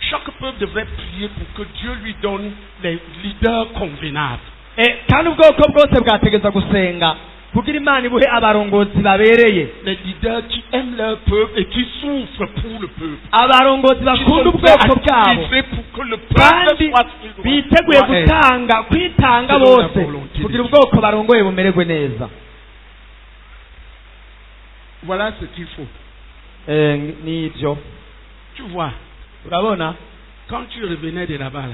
chaque peuple devrait prier pour que Dieu lui donne les leaders convenables. Les leaders qui aiment leur peuple et qui souffrent pour le peuple. Pour que le peuple soit voilà ce qu'il faut. Tu vois, quand tu revenais de là-bas,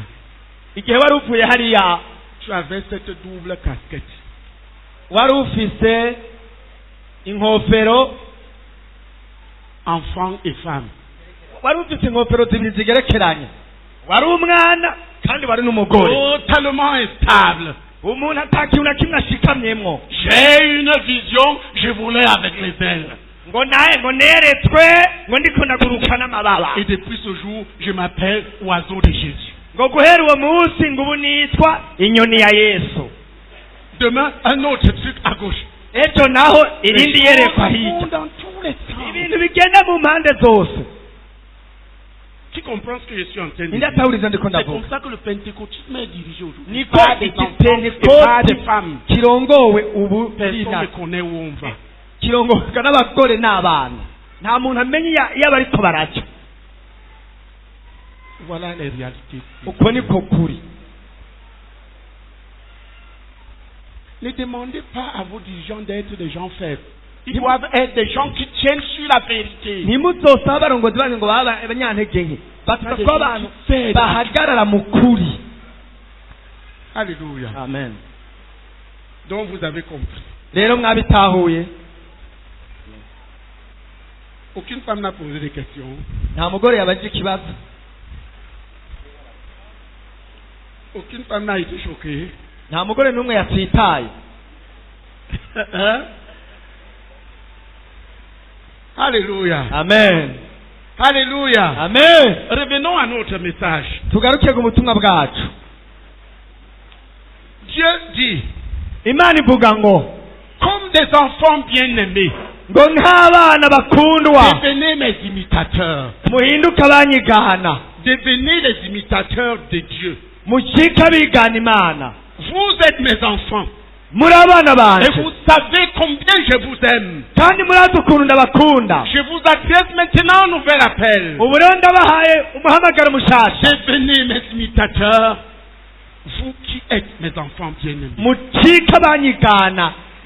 tu avais cette double casquette. Enfant et femme. Totalement instable. J'ai une vision, je volais avec les ailes. Et depuis ce jour, je m'appelle oiseau de Jésus. Demain, un autre truc à gauche. Dans tous les sens. Tu comprends ce que je suis en train de dire? C'est comme ça que le pentecôtisme est dirigé aujourd'hui. Pas des enfants et pas des femmes. Personne ne connaît où on va. Voilà les réalités. Ne demandez pas à vos dirigeants d'être des gens faibles. Ils doivent être des gens qui tiennent sur la vérité. Alléluia. Amen. Donc vous avez compris. Aucune femme n'a posé des questions. Aucune femme n'a été choquée. Alléluia. Amen. Alléluia. Amen. Revenons à notre message. Dieu dit, comme des enfants bien-aimés, devenez mes imitateurs. Devenez les imitateurs de Dieu. Vous êtes mes enfants. Et vous savez combien je vous aime. Je vous adresse maintenant un nouvel appel. Devenez mes imitateurs, vous qui êtes mes enfants bien-aimés.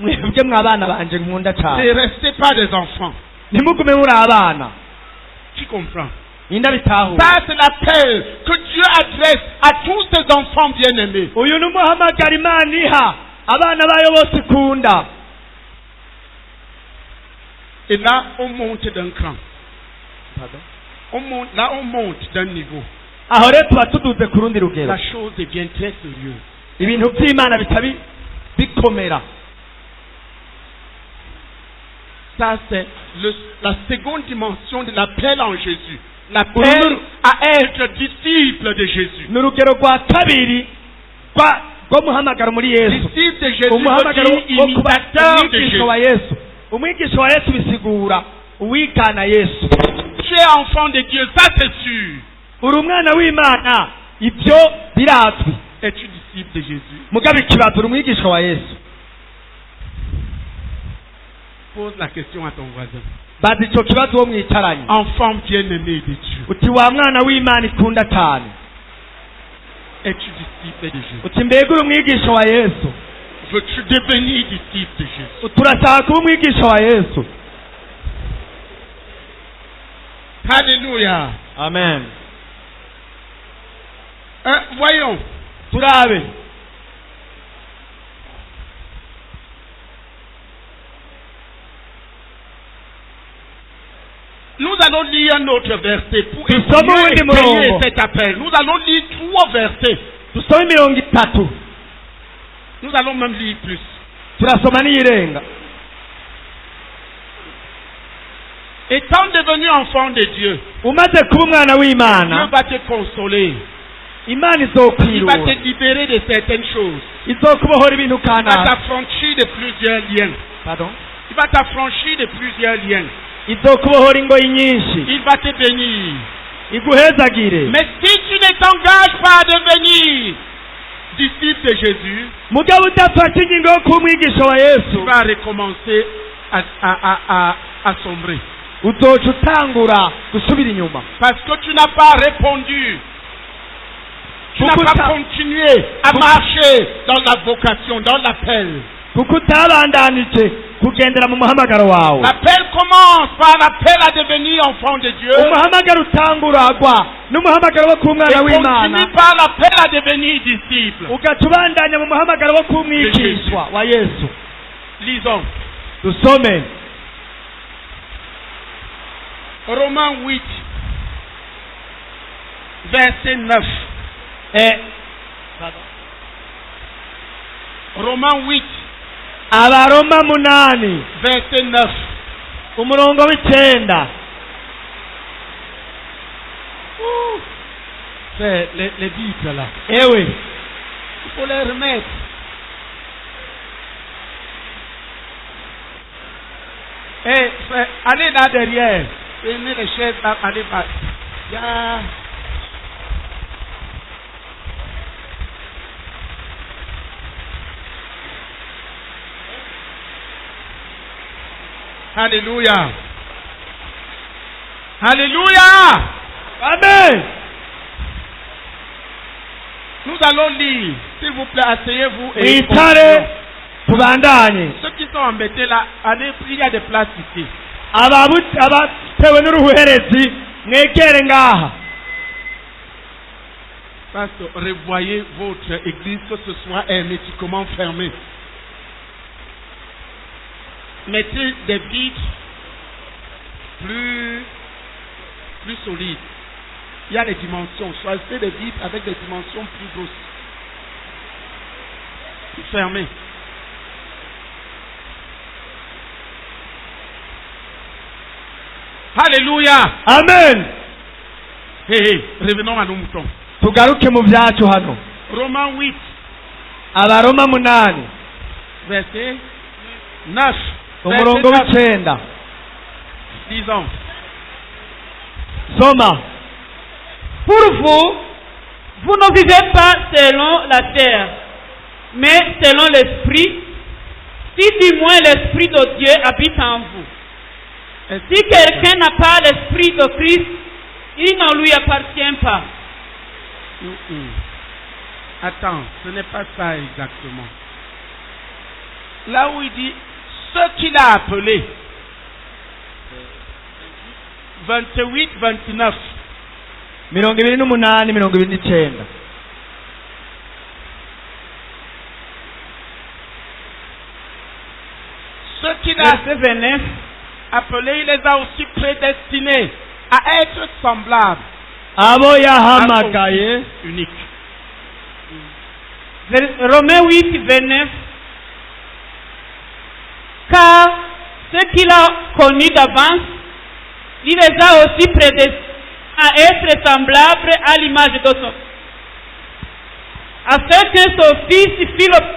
Ne restez pas des enfants. Tu comprends? Ça, c'est l'appel que Dieu adresse à tous ses enfants bien-aimés. Et là, on monte d'un cran. On monte d'un niveau. La chose devient très sérieuse. Ça, c'est la seconde dimension de l'appel en Jésus. L'appel à être disciple de Jésus. Disciple de Jésus veut dire imitateur de Jésus. Tu es enfant de Dieu, ça c'est sûr. uri umwana w'Imana ibyo birazwi. Es-tu disciple de Jésus? Mugabe ikibazo uri umwigisha wa Yesu. Pose la question à ton voisin. Bazi icyo kibazo wo mwicaranye. Enfant bien-aimé de Dieu. Uti wa mwana w'Imana ikunda cyane. Es-tu disciple de Jésus? Uti mbega uri umwigisha wa Yesu? Veux-tu devenir disciple de Jésus? Turashaka kuba umwigisha wa Yesu. Alléluia. Amen. Voyons. Turabe. Nous allons lire un autre verset pour essayer cet appel. Nous allons lire 3 versets. Nous allons même lire plus. Étant devenu enfant de Dieu, Dieu va te consoler. Il va te libérer de certaines choses. Il va t'affranchir de plusieurs liens. Pardon? Il va t'affranchir de plusieurs liens. Il va te bénir. Mais si tu ne t'engages pas à devenir disciple de Jésus, tu vas recommencer à sombrer. Parce que tu n'as pas répondu. Tu n'as pas continué à marcher dans la vocation, dans l'appel. L'appel commence par l'appel à devenir enfant de Dieu. Et continue par l'appel à devenir disciple. Lisons. Romains 8, verset 9. Romains 8. Abaroma 8 verset 9 umurongo w'icenda. C'est les Bibles là. Eh oui. Il faut les remettre. Allez là derrière. Prenez les chaises, allez là. Yeah. Alléluia. Alléluia. Amen. Nous allons lire. S'il vous plaît, asseyez-vous et ceux qui sont embêtés là, allez, il y a des places ici. Pasteur, revoyez votre église que ce soit hermétiquement fermée. Mettez des vitres plus solides. Il y a des dimensions. Choisissez des vitres avec des dimensions plus grosses. Fermez. Alléluia. Amen. Revenons à nos moutons. Romains 8. Abaroma 8. Verset 9. Umurongo w'icenda. Disons. Soma. Pour vous, vous ne vivez pas selon la terre, mais selon l'esprit, si du moins l'esprit de Dieu habite en vous. Si quelqu'un n'a pas l'esprit de Christ, il ne lui appartient pas. Attends, ce n'est pas ça exactement. Là où il dit ce qu'il a appelé 28, 29. Ce qu'il a appelé, il les a aussi prédestinés à être semblables. Unique. Romains 8, 29. Car ce qu'il a connu d'avance, il les a aussi prédestinés à être semblables à l'image de son, afin que son fils Philippe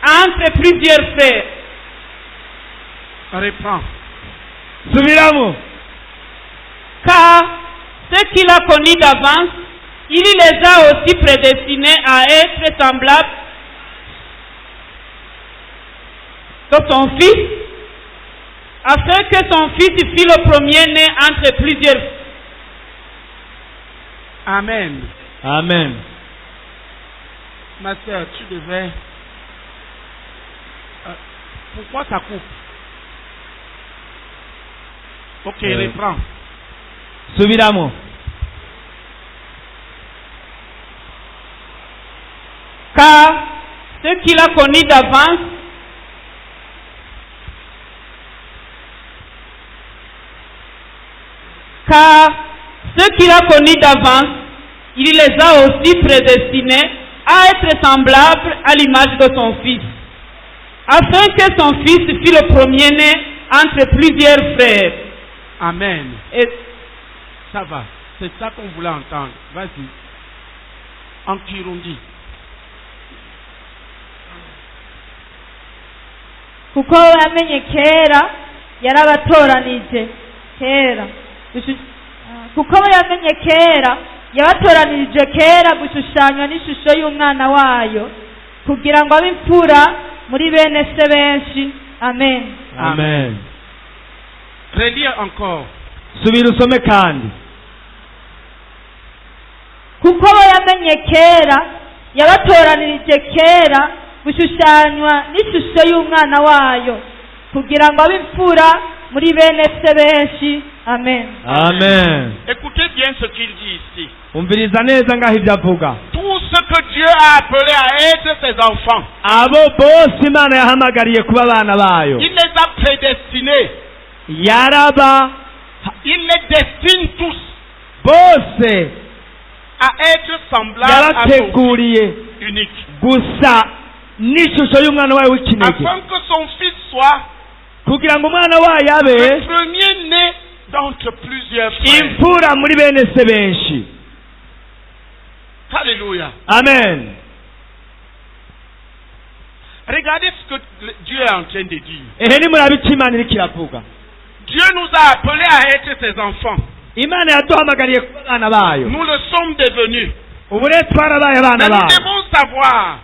entre plusieurs frères. Reprends. Subiramo. Car ceux qu'il a connus d'avance, il les a aussi prédestinés à être semblables de son Fils, afin que son Fils fût le premier-né entre plusieurs. Amen. Amen. Ma soeur, tu devais... pourquoi ça coupe? Ok, reprends. Subiramo. Car ceux qu'il a connus d'avance, il les a aussi prédestinés à être semblables à l'image de son Fils, afin que son Fils fût le premier-né entre plusieurs frères. Amen. Et ça va, c'est ça qu'on voulait entendre. Vas-y. En Kirundi. kuko yamenye kera yarabatoranije kera kuko yamenye kera yabatoranije kera gushushanywa n'ishusho y'umwana wayo kugira ngo abe imfura muri bene se benshi. Amen. Amen. Relire encore. Subira usome kandi. kuko yamenye kera yabatoranije kera gushushanywa n'ishusho y'umwana wayo kugira ngo abe imfura muri bene se benshi. Amen. Amen. Écoutez bien ce qu'il dit ici. Umviriza neza ngaho ibyo avuga. Tout ce que Dieu a appelé à être ses enfants, abo bose Imana yahamagariye kuba abana bayo, il les a prédestinés. yaraba Il les destine tous bose à être semblables à son yarateguriye Fils unique, gusa n'ishusho y'umwana wayo w'ikinege, afin que son Fils soit kugira ngo umwana wayo abe le premier-né d'entre plusieurs frères. imfura muri bene se benshi. Alléluia. Amen. Regardez ce que Dieu est en train de dire. Ehe nimurabe icyo Imana iriko iravuga. Dieu nous a appelés à être ses enfants. Imana yaduhamagariye kuba abana bayo. Nous le sommes devenus. ubu rero twarabaye abana Mais nous bayo. devons savoir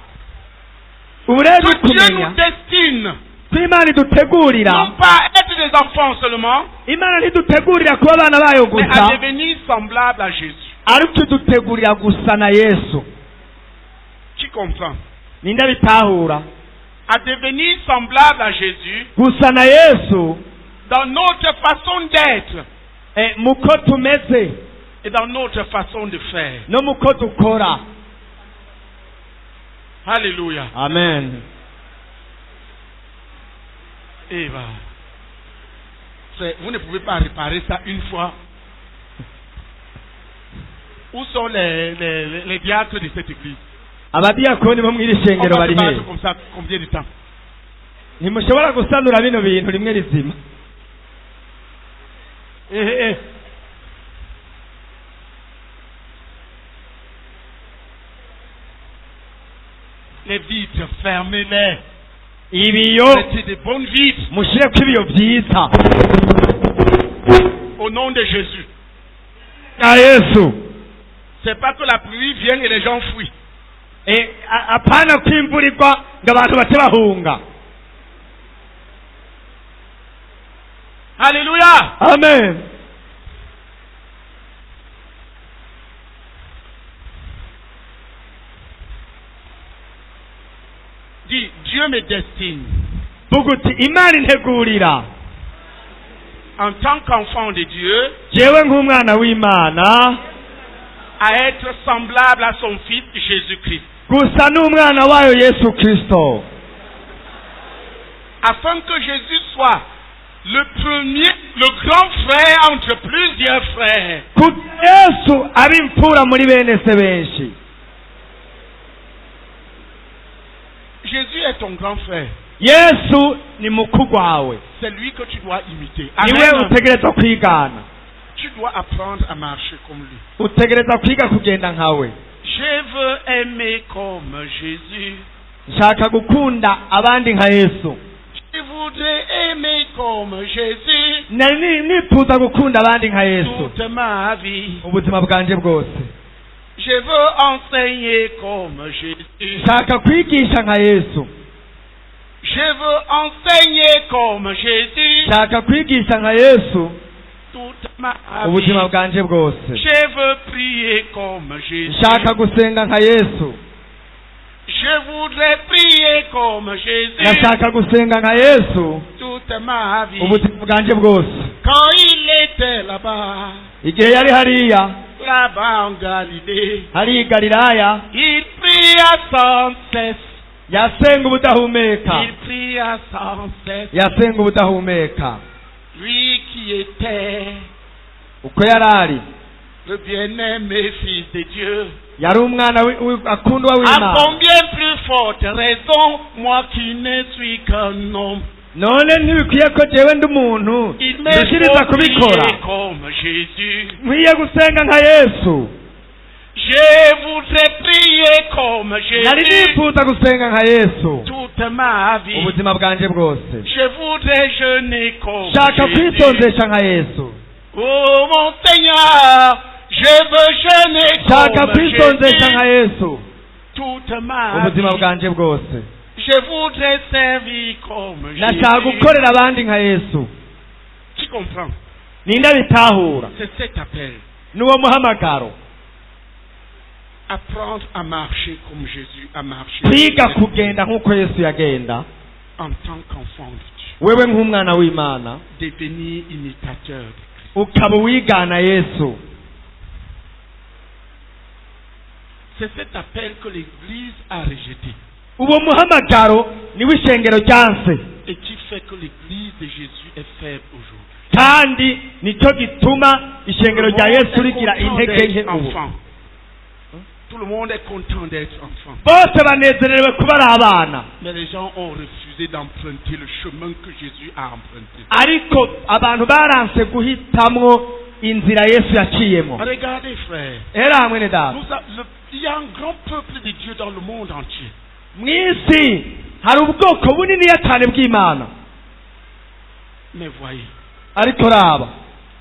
ubu rero que Dieu dukumenya nous destine ko Imana idutegurira, non pas à être des enfants seulement, Imana ntidutegurira kuba abana bayo mais gusa, à devenir semblables à Jésus. ariko idutegurira gusa na Yesu. Qui comprend? Ninde bitahura? À devenir semblable à Jésus Gusa na Yesu dans notre façon d'être muko tumeze et dans notre façon de faire. no muko dukora. Alléluia. Amen. Et vous ne pouvez pas réparer ça une fois. Où sont les diacres de cette église? Abadiyakoni bo mw'iri On shengero va bari se battre he? comme ça combien de temps? Ntimushobora gusanura bino bintu rimwe rizima. Les vitres, fermez-les. Ibiyo Mettez de bonnes vitres mushireko ibiyo byiza au nom de Jésus. ya Yesu. C'est pas que la pluie vienne et les gens fuient. Apana kwimburirwa ngo abantu bace bahunga. Alléluia. Amen. Dis, Dieu me destine Buguti Imana integurira en tant qu'enfant de Dieu jewe nk'umwana w'Imana à être semblable à son Fils Jésus-Christ, gusa n'umwana wayo Yesu Kristo, afin que Jésus soit le premier, le grand frère entre plusieurs frères. kugira Yesu abe imfura muri bene se benshi. Jésus est ton grand frère. Yesu ni mukuru wawe, C'est lui que tu dois imiter. niwe Amen. utegerezwa kwigana, Tu dois apprendre à marcher comme lui. utegerezwa kwiga kugenda nkawe. Je veux aimer comme Jésus. Nshaka gukunda abandi nka Yesu. Je voudrais aimer comme Jésus nifuza gukunda abandi nka Yesu toute ma vie. ubuzima bwanje bwose. Je veux enseigner comme Jésus. Nshaka kwigisha nka Yesu. Je veux enseigner comme Jésus. Nshaka kwigisha nka Yesu toute ma vie. ubuzima bwanje bwose. Je veux prier comme Jésus. Nshaka gusenga nka Yesu. Je voudrais prier comme Jésus. Nashaka gusenga nka Yesu toute ma vie. ubuzima bwanje bwose. Quand il était là-bas, Igihe yari hariya là-bas en Galilée, hari i Galilaya il pria sans cesse. yasenga ubudahumeka. Il pria sans cesse. Yasenga ubudahumeka. Lui qui était Uko yarari le bien-aimé Fils de Dieu. yari umwana akundwa À w'Imana. combien plus forte raison, moi qui ne suis qu'un homme, None ntibikwiye ko jewe ndi umuntu il me nshikiriza faut kubikora. prier comme Jésus. Nkwiye gusenga nka Yesu. Je voudrais prier comme Nari Jésus nifuza gusenga nka Yesu toute ma vie. ubuzima bwanje bwose. Je voudrais jeûner comme Nshaka Jésus. kwitondesha nka Yesu. Oh mon Seigneur, je veux jeûner Nshaka comme kwitondesha nka Jésus Yesu toute ma ubuzima vie. bwanje bwose. Je voudrais servir comme Nashaka Jésus. gukorera abandi nka Yesu. Qui comprend? Ninde bitahura? C'est cet appel. Nuwo muhamagaro. Apprendre à marcher comme Jésus a marché. Kwiga kugenda nk'uko Yesu yagenda. En tant qu'enfant de Dieu. Wewe nk'umwana w'Imana Devenir imitateur de Christ. ukaba wigana Yesu. C'est cet appel que l'Église a rejeté. Uwo muhamagaro niwe ishengero ryanse. Et qui fait que l'Église de Jésus est faible aujourd'hui. Kandi nicyo gituma ishengero rya Yesu rigira intege nke ubu. enfant. Tout le monde est content d'être enfant. Bose banezerewe kuba ari abana. Mais les gens ont refusé d'emprunter le chemin que Jésus a emprunté. Ariko abantu baranse guhitamwo inzira Yesu yaciyemo. Regardez frère, Era mwene data. il y a un grand peuple de Dieu dans le monde entier. Mwisi hari ubwoko buniniya cyane bw'Imana. Mais voyez, Ariko raba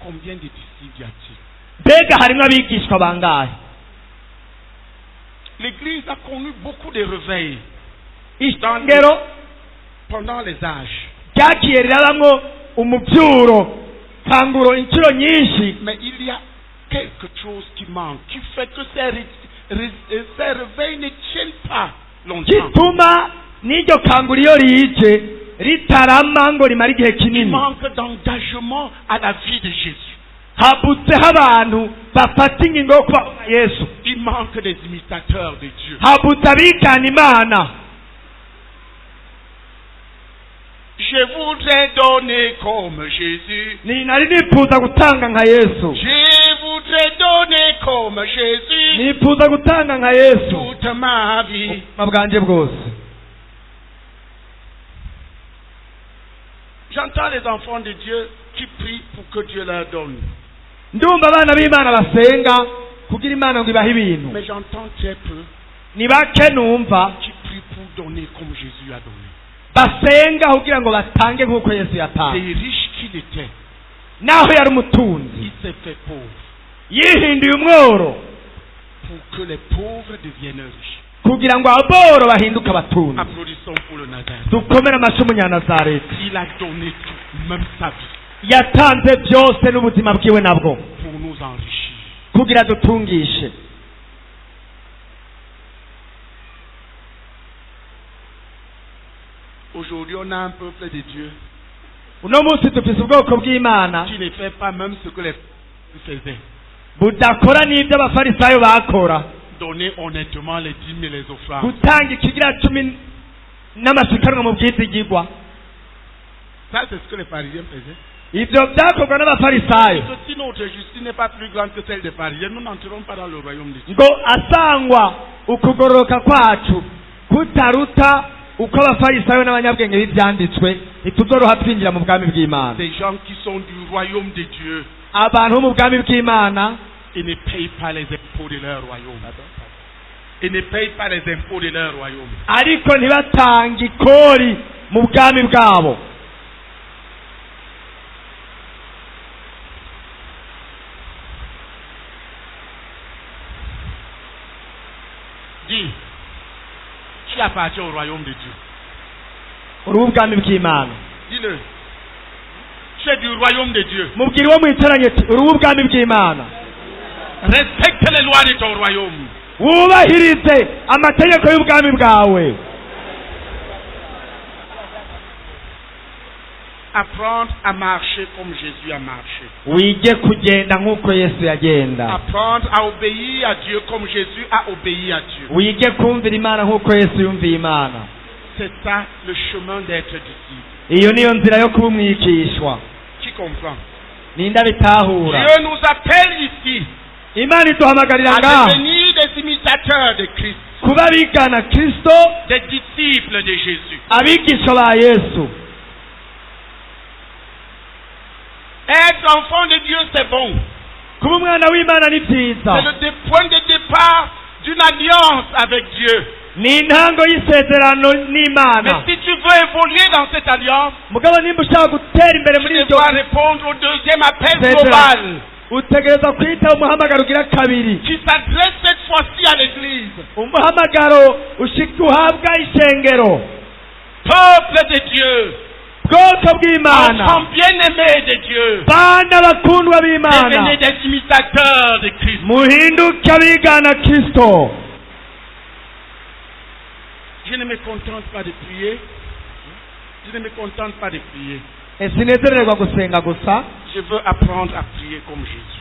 combien de disciples y a-t-il? mbega harimo abigishwa bangahe? L'Église a connu beaucoup de réveils Ishengero pendant les âges. ryagiye rirabamwo umubyuro kanguro inshuro nyinshi. Mais il y a quelque chose qui manque, qui fait que ces réveils ne tiennent pas longtemps. Gituma n'iryo kanguro iyo rije ritarama ngo rimara igihe Il kinini. manque d'engagement à la vie de Jésus. Habutseho abantu bafata ingingo yo kuba Yesu. Il manque des imitateurs de Dieu. Habutse abigana Imana. Je voudrais donner comme Jésus. Nari nifuza gutanga nka Yesu. Je voudrais donner comme Jésus. Nifuza gutanga nka Yesu Toute ma vie. ubuzima bwanje bwose. J'entends les enfants de Dieu qui prient pour que Dieu leur donne. Ndumva abana b'Imana basenga kugira Imana ngo ibahe ibintu. Mais j'entends très peu Ni bake numva qui prient pour donner comme Jésus a donné. basenga kugira ngo batange nk'uko Yesu Les yatanze. riches qu'il était, Naho yari umutunzi il s'est fait pauvre yihinduye umworo pour que les pauvres deviennent riches. kugira ngo aboro bahinduke abatunzi. Applaudissons pour le Nazareth. Dukomere amashyi umunyanazareti. Il a donné tout, même sa vie, Yatanze byose n'ubuzima bwiwe nabwo pour nous enrichir. kugira dutungishe. Aujourd'hui, on a un peuple de Dieu Uno munsi dufise ubwoko bw'Imana qui ne fait pas même ce que les faisaient. budakora n'ibyo abafarisayo bakora. Donner honnêtement les dîmes et les offrandes. Gutanga ikigira cumi n'amasikanwa mu bwizigirwa. Ça, c'est ce que les pharisiens faisaient. Ibyo byakorwa n'abafarisayo. Si notre justice n'est pas plus grande que celle des pharisiens, nous n'entrerons pas dans le royaume de Dieu. Ngo asangwa ukugororoka kwacu kutaruta uko abafarisayo n'abanyabwenge b'ibyanditswe ntituzoroha twinjira mu bwami bw'Imana. Des gens qui sont du royaume de Dieu Abantu bo mu bwami bw'Imana et ne payent pas les impôts de leur royaume. Et ne payent pas les impôts de leur royaume. ariko ntibatange ikori mu bwami bwabo. Dis, tu appartiens au royaume de Dieu. Dis-le. Tu es du royaume de Dieu. Respecte les lois de ton royaume. Apprendre à marcher comme Jésus a marché. Apprendre à obéir à Dieu comme Jésus a obéi à Dieu. C'est ça le chemin d'être disciple. Qui comprend? Dieu nous appelle ici à devenir des imitateurs de Christ, des disciples de Jésus. Être enfant de Dieu, c'est bon. C'est le point de départ d'une alliance avec Dieu. Mais si tu veux évoluer dans cette alliance, tu dois répondre au deuxième appel global qui s'adresse cette fois-ci à l'Église. Peuple de Dieu, enfants bien-aimés de Dieu, devenez des imitateurs de Christ. Je ne me contente pas de prier. Je ne me contente pas de prier. Je veux apprendre à prier comme Jésus.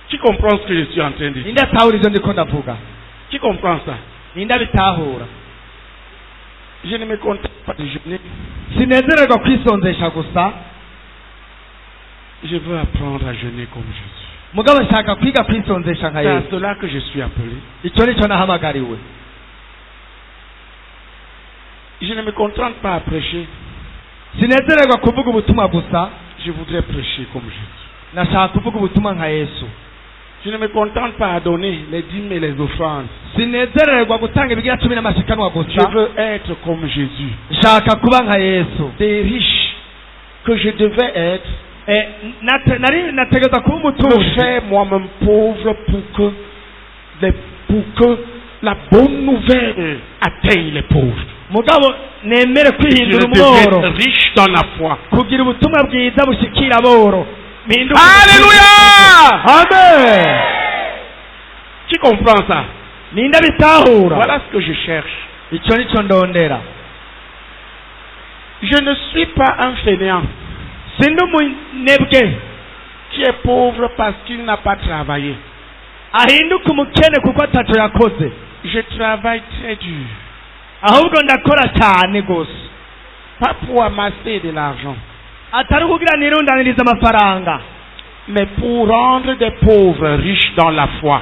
Qui comprend ce que je suis en train de dire? Qui comprend ça? Je ne me contente pas de jeûner. Je veux apprendre à jeûner comme Jésus. C'est à cela que je suis appelé. Je ne me contente pas à prêcher. Je voudrais prêcher comme Jésus. Je ne me contente pas à donner les dîmes et les offrandes. Je veux être comme Jésus. Des riches que je devais être, me faire moi-même pauvre pour que la bonne nouvelle atteigne les pauvres. Je deviens riche dans la foi. Alléluia! Amen! Qui comprend ça? Voilà ce que je cherche. Je ne suis pas un fainéant qui est pauvre parce qu'il n'a pas travaillé. Je travaille très dur. Pas pour amasser de l'argent, mais pour rendre des pauvres riches dans la foi.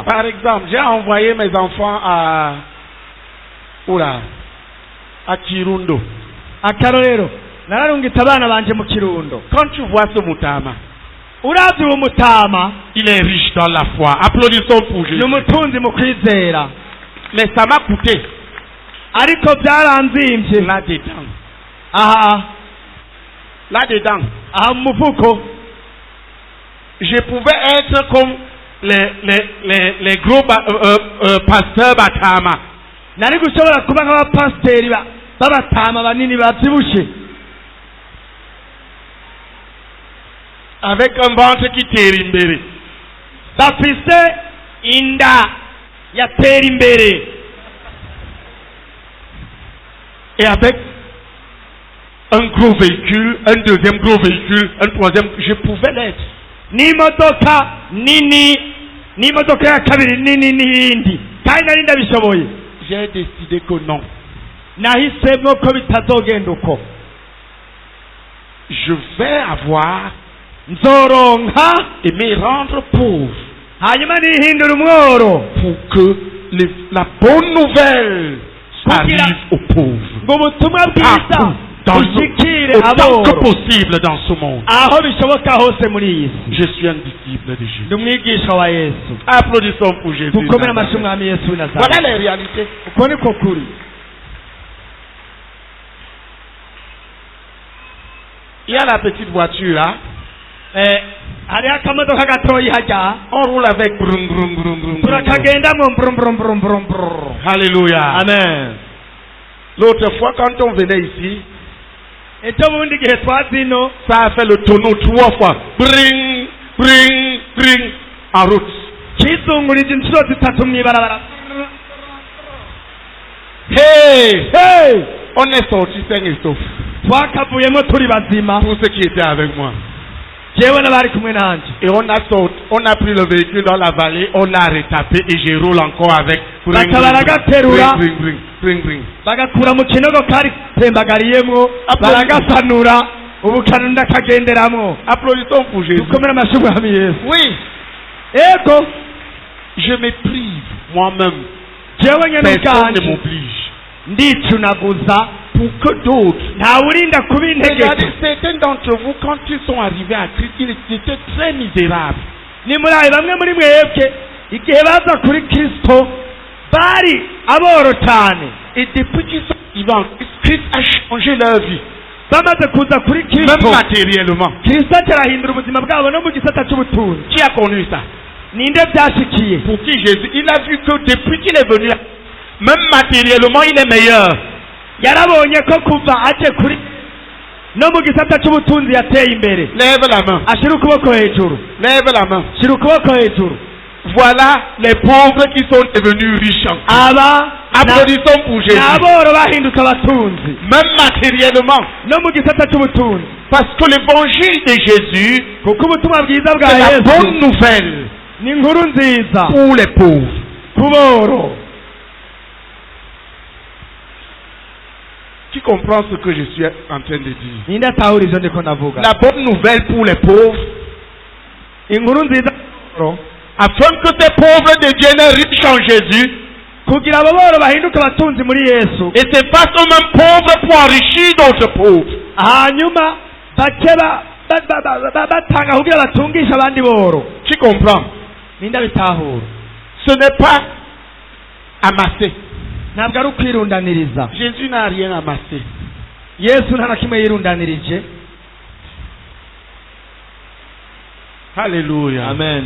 Par exemple, j'ai envoyé mes enfants à Kirundo. Quand tu vois ce Mutama, il est riche dans la foi. Applaudissons pour Jésus. Mais ça m'a coûté. Là-dedans. Là-dedans. Je pouvais être comme les gros pasteurs Batama. Avec un ventre qui terimbere. Et avec un gros véhicule, un deuxième gros véhicule, un troisième, je pouvais l'être. J'ai décidé que non. Je vais avoir et me rendre pauvre pour que la bonne nouvelle arrive aux pauvres. Autant que possible dans ce monde. Je suis un disciple de Jésus. Applaudissons pour Jésus. Voilà les réalités. Il y a la petite voiture là. hariho akamodoka gatoyi hajya On roule avec brum brum brum brum. turakagendamo brum brum brum brum brum. Alléluia. Amen. L'autre fois, quand on venait ici, ejo bundi gihe twazino ça a fait le tonneau 3 fois. Bring, bring, bring, en route. kizungurije inshuro zitatu mw'ibarabara. Hey, hey! On est sorti sain et sauf. twakavuyemo turi bazima Pour ceux qui étaient avec moi. jewe n'abari kumwe nanje. Et on a pris le véhicule dans la vallée, on l'a retapé et je roule encore avec. Bring, Baca baragaterura bring, bring, bring, bring. bagakura mu kinogo kari tembagariyemwo baragasanura ubu kanu ndakagenderamwo. Applaudissons pour Jésus. dukomere amashyi mwami Yesu. Oui, ego je méprise moi-même. jewe nyene Personne ne ubwanje m'oblige. ndicunaguza Pour que d'autres. ntawurinda kubintegeka. Regardez, certains d'entre vous, quand ils sont arrivés à Christ, ils étaient très misérables. ni murayi bamwe muri mwebwe igihe baza kuri Kristo bari aboro cyane. Et depuis qu'ils sont arrivés en Christ, Christ a changé leur vie. bamaze kuza kuri Même Kristo matériellement. Kristo atarahindura ubuzima bwabo no mu gisata cy'ubutunzi. Qui a connu ça? ninde byashikiye? Pour qui Jésus? Il a vu que depuis qu'il est venu, même matériellement, il est meilleur. yarabonye ko kuva aje kuri no mu gisata cy'ubutunzi yateye imbere. Lève la main. ashira ukuboko hejuru. Lève la main. shira ukuboko hejuru. Voilà les pauvres qui sont devenus riches. aba Applaudissons pour Jésus. n'aboro bahinduka abatunzi Même matériellement. no mu gisata cy'ubutunzi. Parce que l'évangile de Jésus, kuko ubutumwa bwiza bwa c'est la Yesu bonne nouvelle ni inkuru nziza pour les pauvres. ku boro. Qui comprend ce que je suis en train de dire? ninde atahura ivyo ndiko navuga? La bonne nouvelle pour les pauvres, inkuru nziza ku boro, afin que ces pauvres deviennent riches en Jésus, kugira abo boro bahinduke abatunzi muri Yesu, et se fassent eux-mêmes pauvres pour enrichir d'autres pauvres. hanyuma bace batanga kugira batungishe abandi boro. Qui comprend? ninde abitahura? Ce n'est pas amassé. ntabwo ari ukwirundaniriza. Jésus n'a rien amassé. Yesu nta na kimwe yirundanirije. Alléluia. Amen.